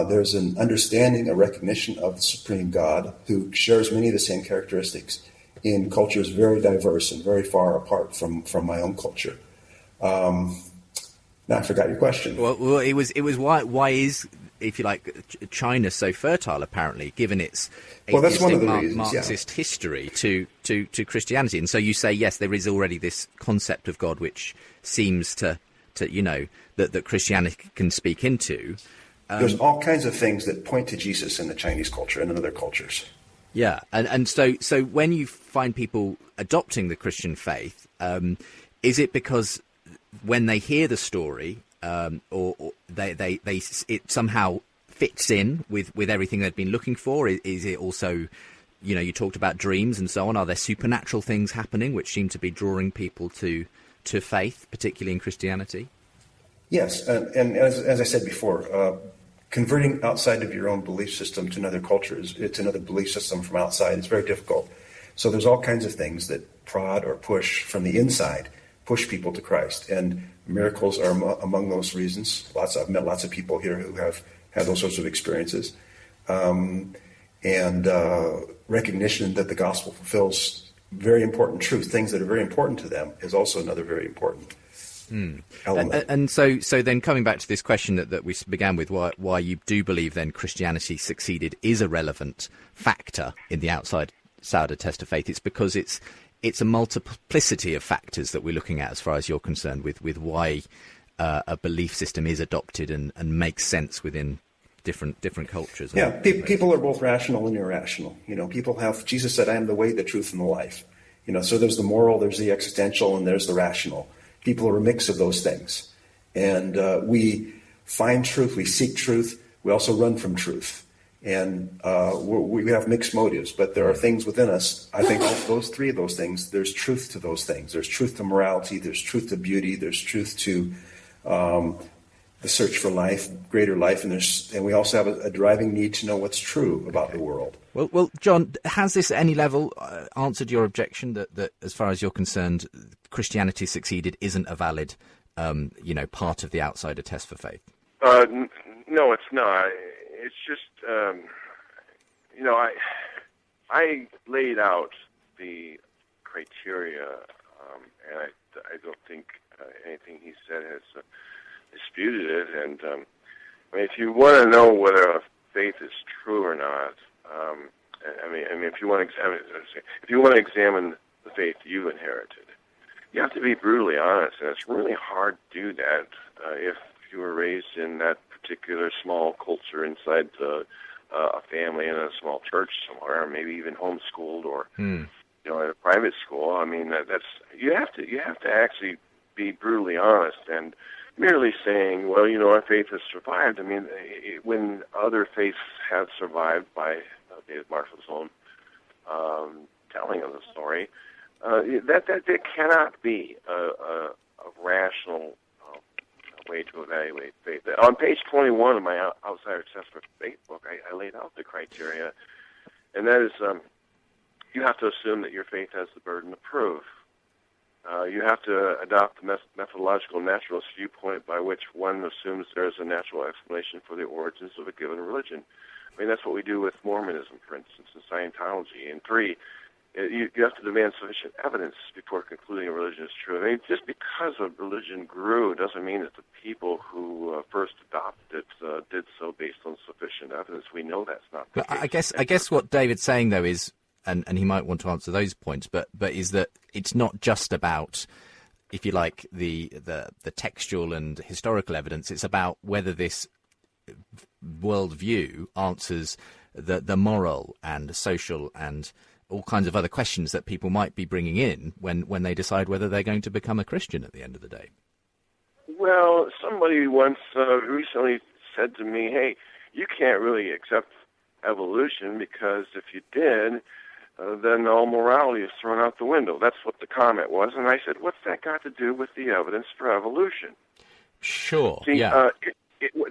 there's an understanding, a recognition of the supreme God who shares many of the same characteristics in cultures very diverse and very far apart from my own culture. Now I forgot your question. Well, it was why is, if you like, China so fertile, apparently, given its that's one of the reasons, Marxist history to Christianity. And so you say, yes, there is already this concept of God which seems to that Christianity can speak into. There's all kinds of things that point to Jesus in the Chinese culture and in other cultures. Yeah, and so when you find people adopting the Christian faith, is it because when they hear the story, or they it somehow fits in with everything they've been looking for? Is it also, you talked about dreams and so on. Are there supernatural things happening which seem to be drawing people to to faith, particularly in Christianity? Yes, and as I said before, converting outside of your own belief system to another culture, it's another belief system from outside. It's very difficult. So there's all kinds of things that prod or push from the inside, push people to Christ. And miracles are among those reasons. I've met lots of people here who have had those sorts of experiences. And recognition that the gospel fulfills very important truth, things that are very important to them, is also another very important element. And so then coming back to this question that we began with, why you do believe then Christianity succeeded is a relevant factor in the outside test of faith. It's because it's a multiplicity of factors that we're looking at as far as you're concerned with why a belief system is adopted and makes sense within different cultures. Yeah, people are both rational and irrational. People have, Jesus said, I am the way, the truth, and the life. So there's the moral, there's the existential, and there's the rational. People are a mix of those things. And we find truth, we seek truth, we also run from truth. And we have mixed motives, but there are things within us. I think those three of those things, there's truth to those things. There's truth to morality, there's truth to beauty, there's truth to the search for life, greater life, and we also have a driving need to know what's true about the world. Well, John, has this at any level answered your objection that as far as you're concerned, Christianity succeeded isn't a valid, part of the outsider test for faith? No, it's not. It's just, I laid out the criteria, and I don't think anything he said has disputed it. And if you want to know whether a faith is true or not, if you want to examine the faith you inherited, you have to be brutally honest, and it's really hard to do that if you were raised in that particular small culture inside a family in a small church somewhere, or maybe even homeschooled, or at a private school. That's you have to actually be brutally honest, and merely saying, well, our faith has survived. When other faiths have survived, by David Marshall's own telling of the story, that cannot be a rational way to evaluate faith. On page 21 of my Outsider Test for Faith book, I laid out the criteria, and that is you have to assume that your faith has the burden of proof. You have to adopt the methodological naturalist viewpoint by which one assumes there is a natural explanation for the origins of a given religion. That's what we do with Mormonism, for instance, and Scientology. And 3, you have to demand sufficient evidence before concluding a religion is true. Just because a religion grew doesn't mean that the people who first adopted it did so based on sufficient evidence. We know that's not the case. I guess what David's saying, though, is, and he might want to answer those points, but is that it's not just about, if you like, the textual and historical evidence. It's about whether this worldview answers the moral and social and all kinds of other questions that people might be bringing in when they decide whether they're going to become a Christian at the end of the day. Well, somebody once recently said to me, hey, you can't really accept evolution because if you did, then all morality is thrown out the window. That's what the comment was. And I said, what's that got to do with the evidence for evolution? Sure, See, yeah.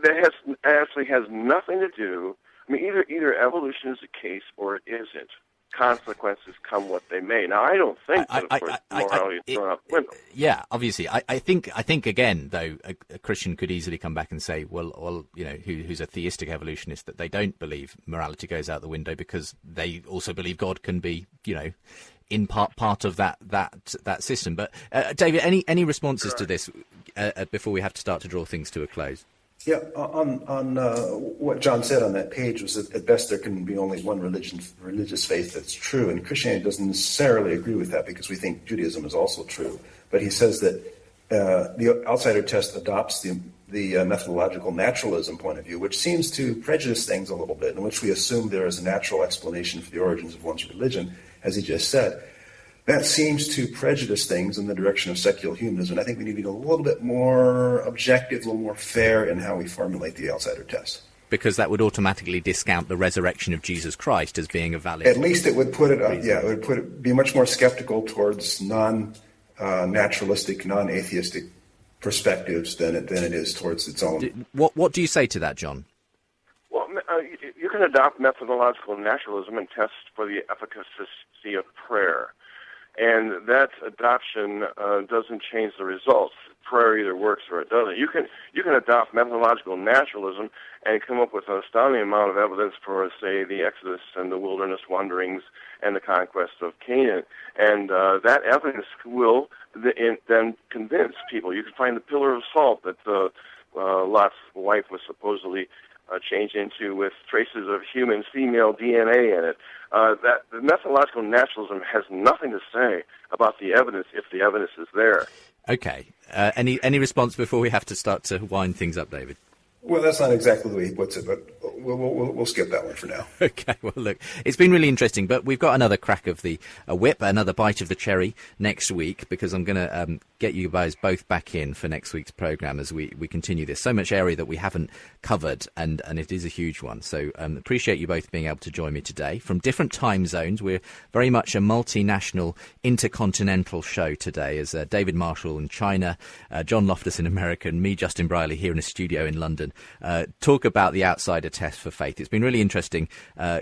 That actually has nothing to do. Either evolution is the case or it isn't. Consequences come what they may. Now, I don't think that, of course, morality is thrown out the window. Yeah, obviously. I think again, though, a Christian could easily come back and say, well, who's a theistic evolutionist, that they don't believe morality goes out the window because they also believe God can be, in part of that system. But David, any responses to this before we have to start to draw things to a close? Yeah, on what John said on that page was that at best there can be only one religious faith that's true, and Christianity doesn't necessarily agree with that because we think Judaism is also true. But he says that the outsider test adopts the methodological naturalism point of view, which seems to prejudice things a little bit, in which we assume there is a natural explanation for the origins of one's religion, as he just said. That seems to prejudice things in the direction of secular humanism. I think we need to be a little bit more objective, a little more fair in how we formulate the outsider test. Because that would automatically discount the resurrection of Jesus Christ as being a valid. At least it would put it, it would be much more skeptical towards naturalistic, non-atheistic perspectives than it is towards its own. What do you say to that, John? Well, you can adopt methodological naturalism and test for the efficacy of prayer. And that adoption doesn't change the results. Prayer either works or it doesn't. You can adopt methodological naturalism and come up with an astounding amount of evidence for, say, the Exodus and the wilderness wanderings and the conquest of Canaan. And that evidence will then convince people. You can find the pillar of salt that Lot's wife was supposedly changed into with traces of human female DNA in it. That the methodological naturalism has nothing to say about the evidence if the evidence is there. Okay. Any response before we have to start to wind things up, David? Well, that's not exactly the way he puts it, but we'll skip that one for now. Okay, well, look, it's been really interesting, but we've got another crack of the whip, another bite of the cherry next week, because I'm going to get you guys both back in for next week's programme as we continue this. So much area that we haven't covered, and it is a huge one. So appreciate you both being able to join me today from different time zones. We're very much a multinational, intercontinental show today, as David Marshall in China, John Loftus in America, and me, Justin Briley, here in a studio in London, talk about the outsider test for faith. It's been really interesting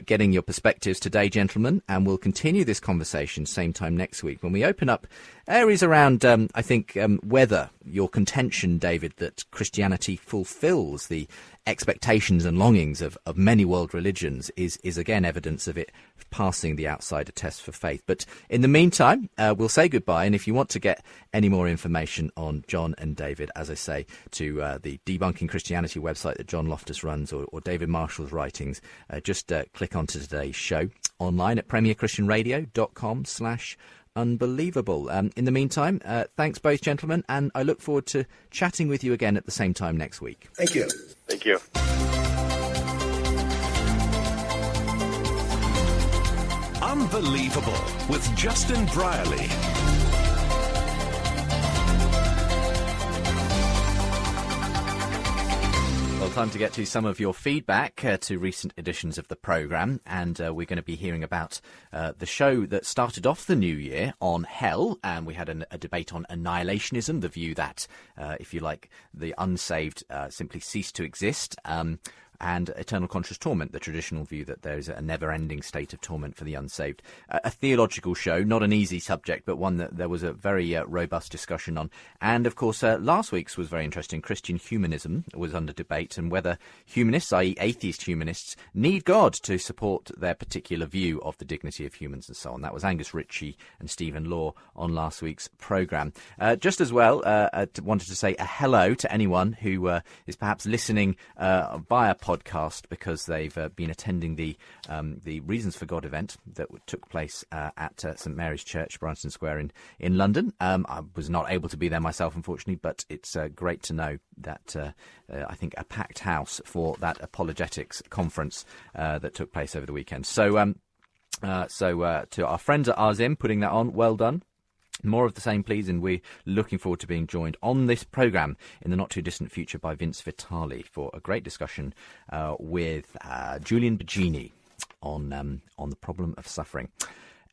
getting your perspectives today, gentlemen, and we'll continue this conversation same time next week when we open up areas around, I think, whether your contention, David, that Christianity fulfills the expectations and longings of many world religions is again evidence of it passing the outsider test for faith. But in the meantime, we'll say goodbye, and if you want to get any more information on John and David, as I say, to the Debunking Christianity website that John Loftus runs, or David Marshall's writings, just click onto today's show online at premierchristianradio.com/unbelievable. In the meantime, thanks both, gentlemen, and I look forward to chatting with you again at the same time next week. Thank you. Thank you. Unbelievable with Justin Briley. Well, time to get to some of your feedback to recent editions of the programme, and we're going to be hearing about the show that started off the new year on hell, and we had a debate on annihilationism, the view that, if you like, the unsaved simply cease to exist, and eternal conscious torment, the traditional view that there is a never-ending state of torment for the unsaved. A theological show, not an easy subject, but one that there was a very robust discussion on. And, of course, last week's was very interesting. Christian humanism was under debate, and whether humanists, i.e. atheist humanists, need God to support their particular view of the dignity of humans and so on. That was Angus Ritchie and Stephen Law on last week's programme. Just as well, I wanted to say a hello to anyone who is perhaps listening via podcast because they've been attending the Reasons for God event that took place at St Mary's Church, Brighton Square in London. I was not able to be there myself, unfortunately, but it's great to know that I think a packed house for that apologetics conference that took place over the weekend. So to our friends at RZIM putting that on, well done. More of the same, please, and we're looking forward to being joined on this programme in the not-too-distant future by Vince Vitale for a great discussion with Julian Bagini on the problem of suffering.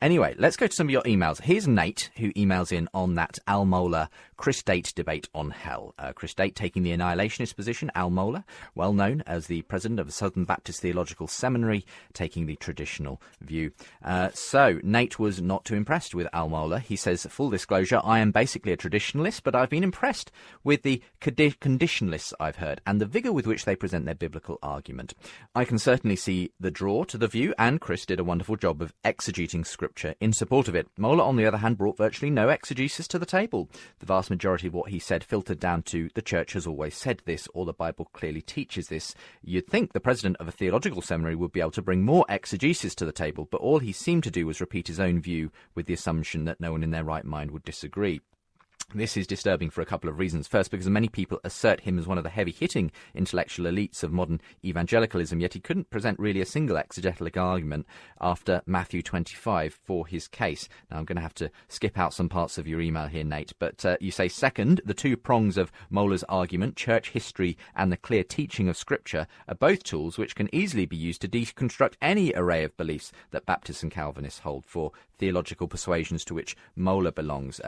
Anyway, let's go to some of your emails. Here's Nate, who emails in on that Al Mohler Chris Date debate on hell. Chris Date taking the annihilationist position, Al Mohler, well known as the president of the Southern Baptist Theological Seminary, taking the traditional view. So Nate was not too impressed with Al Mohler. He says, full disclosure, I am basically a traditionalist, but I've been impressed with the conditionalists I've heard and the vigour with which they present their biblical argument. I can certainly see the draw to the view, and Chris did a wonderful job of exegeting Scripture in support of it. Mohler, on the other hand, brought virtually no exegesis to the table. The vast majority of what he said filtered down to the church has always said this, or the Bible clearly teaches this. You'd think the president of a theological seminary would be able to bring more exegesis to the table, but all he seemed to do was repeat his own view with the assumption that no one in their right mind would disagree. This is disturbing for a couple of reasons. First, because many people assert him as one of the heavy-hitting intellectual elites of modern evangelicalism, yet he couldn't present really a single exegetical argument after Matthew 25 for his case. Now, I'm going to have to skip out some parts of your email here, Nate, but you say, second, the two prongs of Mohler's argument, church history and the clear teaching of Scripture, are both tools which can easily be used to deconstruct any array of beliefs that Baptists and Calvinists hold for theological persuasions to which Mohler belongs.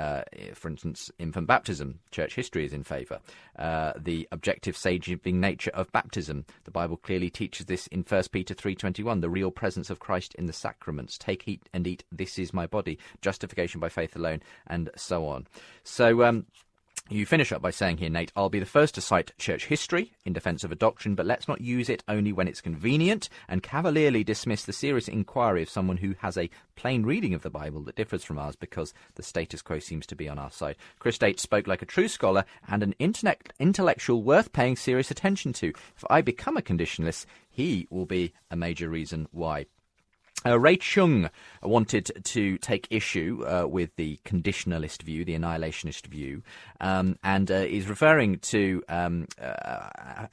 For instance, infant baptism, church history is in favour. The objective saving nature of baptism, the Bible clearly teaches this in 1 Peter 3:21, the real presence of Christ in the sacraments. Take, eat and eat, this is my body. Justification by faith alone, and so on. So you finish up by saying here, Nate, I'll be the first to cite church history in defence of a doctrine, but let's not use it only when it's convenient and cavalierly dismiss the serious inquiry of someone who has a plain reading of the Bible that differs from ours because the status quo seems to be on our side. Chris Date spoke like a true scholar and an intellectual worth paying serious attention to. If I become a conditionalist, he will be a major reason why. Ray Chung wanted to take issue with the conditionalist view, the annihilationist view, and is referring to an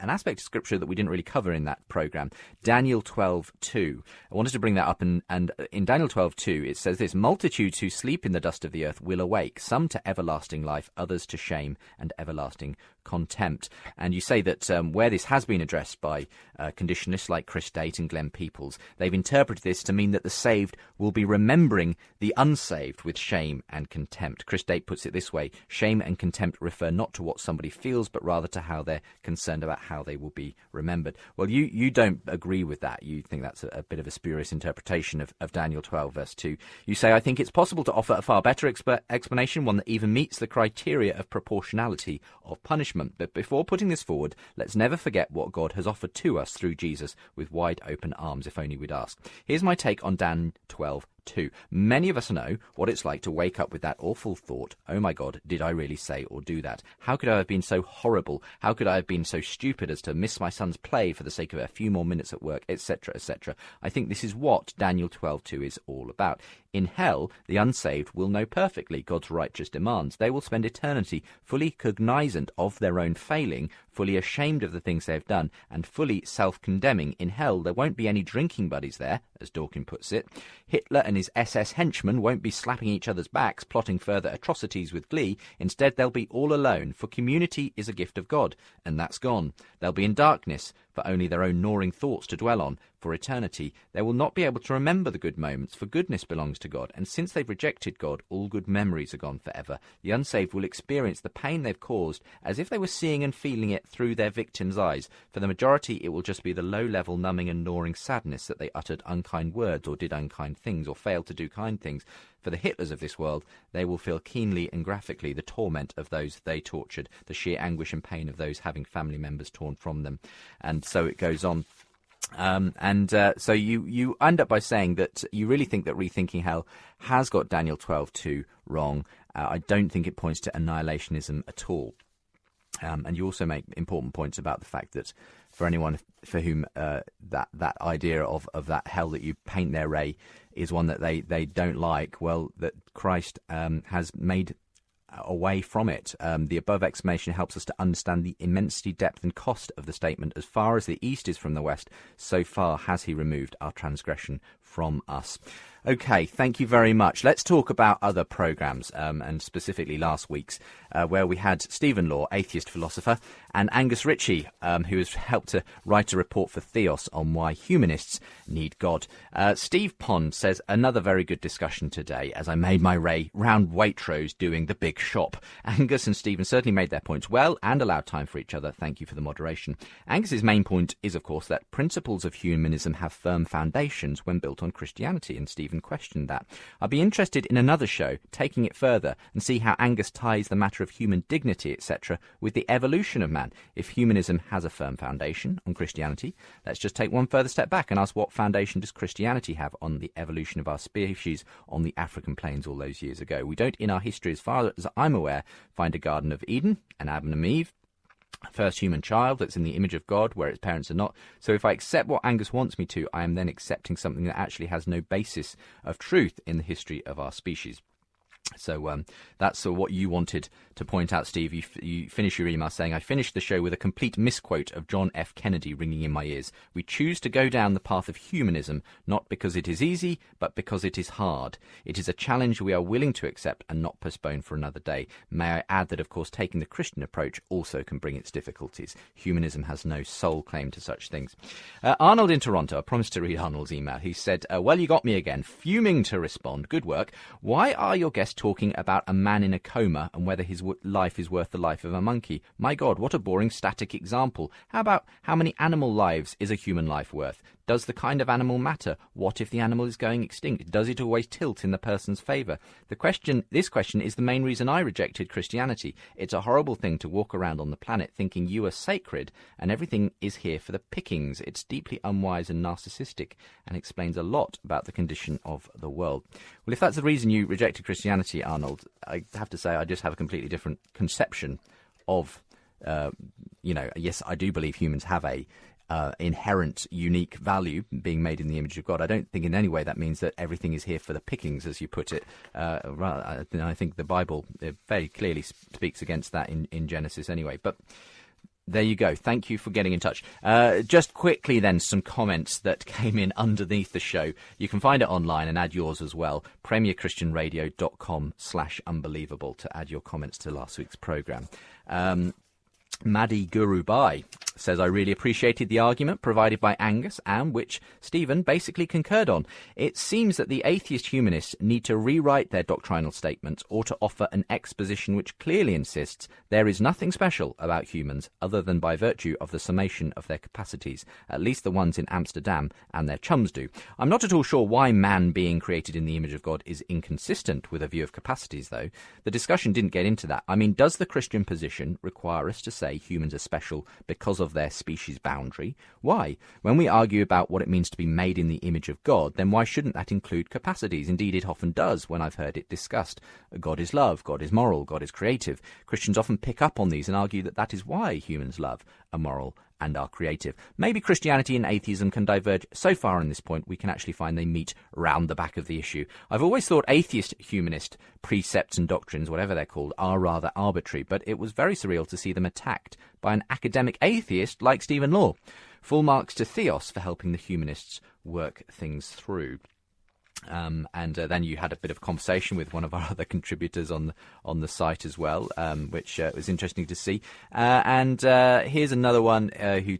aspect of Scripture that we didn't really cover in that programme, Daniel 12:2. I wanted to bring that up, and in Daniel 12:2 it says this, multitudes who sleep in the dust of the earth will awake, some to everlasting life, others to shame and everlasting contempt. And you say that where this has been addressed by conditionalists like Chris Date and Glenn Peoples, they've interpreted this to mean that the saved will be remembering the unsaved with shame and contempt. Chris Date puts it this way, shame and contempt refer not to what somebody feels, but rather to how they're concerned about how they will be remembered. Well, you don't agree with that. You think that's a bit of a spurious interpretation of Daniel 12, verse 2. You say, I think it's possible to offer a far better explanation, one that even meets the criteria of proportionality of punishment. But before putting this forward, let's never forget what God has offered to us through Jesus with wide open arms, if only we'd ask. Here's my take on Dan 12:2. Many of us know what it's like to wake up with that awful thought, oh my God, did I really say or do that? How could I have been so horrible? How could I have been so stupid as to miss my son's play for the sake of a few more minutes at work, etc., etc.? I think this is what Daniel 12:2 is all about. In hell, the unsaved will know perfectly God's righteous demands. They will spend eternity fully cognizant of their own failing, fully ashamed of the things they've done, and fully self-condemning. In hell, there won't be any drinking buddies there, as Dawkins puts it. Hitler and his SS henchmen won't be slapping each other's backs, plotting further atrocities with glee. Instead, they'll be all alone, for community is a gift of God, and that's gone. They'll be in darkness, for only their own gnawing thoughts to dwell on. For eternity, they will not be able to remember the good moments, for goodness belongs to God, and since they've rejected God, all good memories are gone forever. The unsaved will experience the pain they've caused as if they were seeing and feeling it through their victim's eyes. For the majority, it will just be the low-level numbing and gnawing sadness that they uttered unkind words or did unkind things or failed to do kind things. For the Hitlers of this world, they will feel keenly and graphically the torment of those they tortured, the sheer anguish and pain of those having family members torn from them. And so it goes on. So you end up by saying that you really think that Rethinking Hell has got Daniel 12:2 wrong. I don't think it points to annihilationism at all. And you also make important points about the fact that for anyone for whom that idea of that hell that you paint there, Ray, is one that they don't like, well, that Christ has made away from it. The above explanation helps us to understand the immensity, depth and cost of the statement. As far as the east is from the west, so far has he removed our transgression from us. Okay, thank you very much. Let's talk about other programmes, and specifically last week's, where we had Stephen Law, atheist philosopher, and Angus Ritchie, who has helped to write a report for Theos on why humanists need God. Steve Pond says, another very good discussion today, as I made my way round Waitrose doing the big shop. Angus and Stephen certainly made their points well and allowed time for each other. Thank you for the moderation. Angus's main point is, of course, that principles of humanism have firm foundations when built on Christianity, and Stephen questioned that. I'd be interested in another show, taking it further, and see how Angus ties the matter of human dignity, etc., with the evolution of man. If humanism has a firm foundation on Christianity, let's just take one further step back and ask, what foundation does Christianity have on the evolution of our species on the African plains all those years ago? We don't, in our history, as far as I'm aware, find a Garden of Eden, an Adam and Eve, first human child that's in the image of God, where its parents are not. So if I accept what Angus wants me to, I am then accepting something that actually has no basis of truth in the history of our species. So that's what you wanted to point out, Steve. You finish your email saying, I finished the show with a complete misquote of John F. Kennedy ringing in my ears. We choose to go down the path of humanism, not because it is easy, but because it is hard. It is a challenge we are willing to accept and not postpone for another day. May I add that, of course, taking the Christian approach also can bring its difficulties. Humanism has no sole claim to such things. Arnold in Toronto, I promised to read Arnold's email. He said, well, you got me again. Fuming to respond. Good work. Why are your guests talking about a man in a coma and whether his life is worth the life of a monkey? My God, what a boring static example. How about how many animal lives is a human life worth? Does the kind of animal matter? What if the animal is going extinct? Does it always tilt in the person's favour? This question is the main reason I rejected Christianity. It's a horrible thing to walk around on the planet thinking you are sacred and everything is here for the pickings. It's deeply unwise and narcissistic and explains a lot about the condition of the world. Well, if that's the reason you rejected Christianity, Arnold, I have to say I just have a completely different conception of, yes, I do believe humans have a inherent unique value being made in the image of God. I don't think in any way that means that everything is here for the pickings, as you put it. I think the Bible very clearly speaks against that in Genesis anyway. But there you go. Thank you for getting in touch. Just quickly then, some comments that came in underneath the show. You can find it online and add yours as well. premierchristianradio.com/unbelievable to add your comments to last week's programme. Maddie Gurubai says, I really appreciated the argument provided by Angus and which Stephen basically concurred on. It seems that the atheist humanists need to rewrite their doctrinal statements or to offer an exposition which clearly insists there is nothing special about humans other than by virtue of the summation of their capacities. At least the ones in Amsterdam and their chums do. I'm not at all sure why man being created in the image of God is inconsistent with a view of capacities, though. The discussion didn't get into that. I mean, does the Christian position require us to say humans are special because of their species boundary? Why? When we argue about what it means to be made in the image of God, then why shouldn't that include capacities? Indeed, it often does when I've heard it discussed. God is love, God is moral, God is creative. Christians often pick up on these and argue that that is why humans love, are moral, and are creative. Maybe Christianity and atheism can diverge so far on this point we can actually find they meet round the back of the issue. I've always thought atheist humanist precepts and doctrines, whatever they're called, are rather arbitrary, but it was very surreal to see them attacked by an academic atheist like Stephen Law. Full marks to Theos for helping the humanists work things through. Then you had a bit of conversation with one of our other contributors on the site as well, which was interesting to see. Here's another one who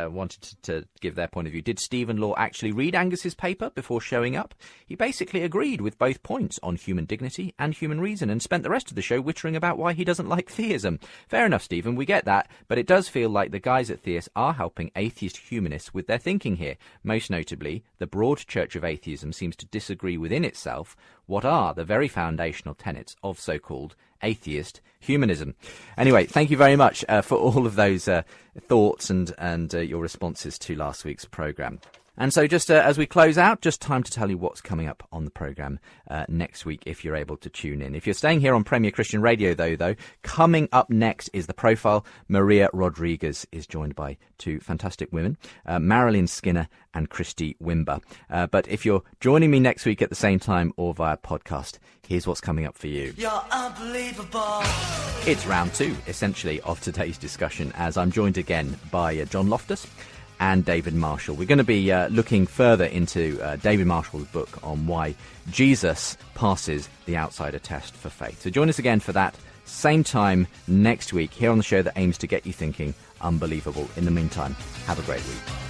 wanted to give their point of view. Did Stephen Law actually read Angus's paper before showing up? He basically agreed with both points on human dignity and human reason and spent the rest of the show wittering about why he doesn't like theism. Fair enough, Stephen, we get that, but it does feel like the guys at Theos are helping atheist humanists with their thinking here. Most notably, the broad church of atheism seems to disagree within itself what are the very foundational tenets of so-called atheist humanism. Anyway, thank you very much for all of those thoughts and your responses to last week's programme. And so just as we close out, just time to tell you what's coming up on the programme next week if you're able to tune in. If you're staying here on Premier Christian Radio, though, coming up next is The Profile. Maria Rodriguez is joined by two fantastic women, Marilyn Skinner and Christy Wimber. But if you're joining me next week at the same time or via podcast, here's what's coming up for you. You're unbelievable. It's round two, essentially, of today's discussion, as I'm joined again by John Loftus and David Marshall. We're going to be looking further into David Marshall's book on why Jesus passes the outsider test for faith. So join us again for that same time next week here on the show that aims to get you thinking unbelievable. In the meantime, have a great week.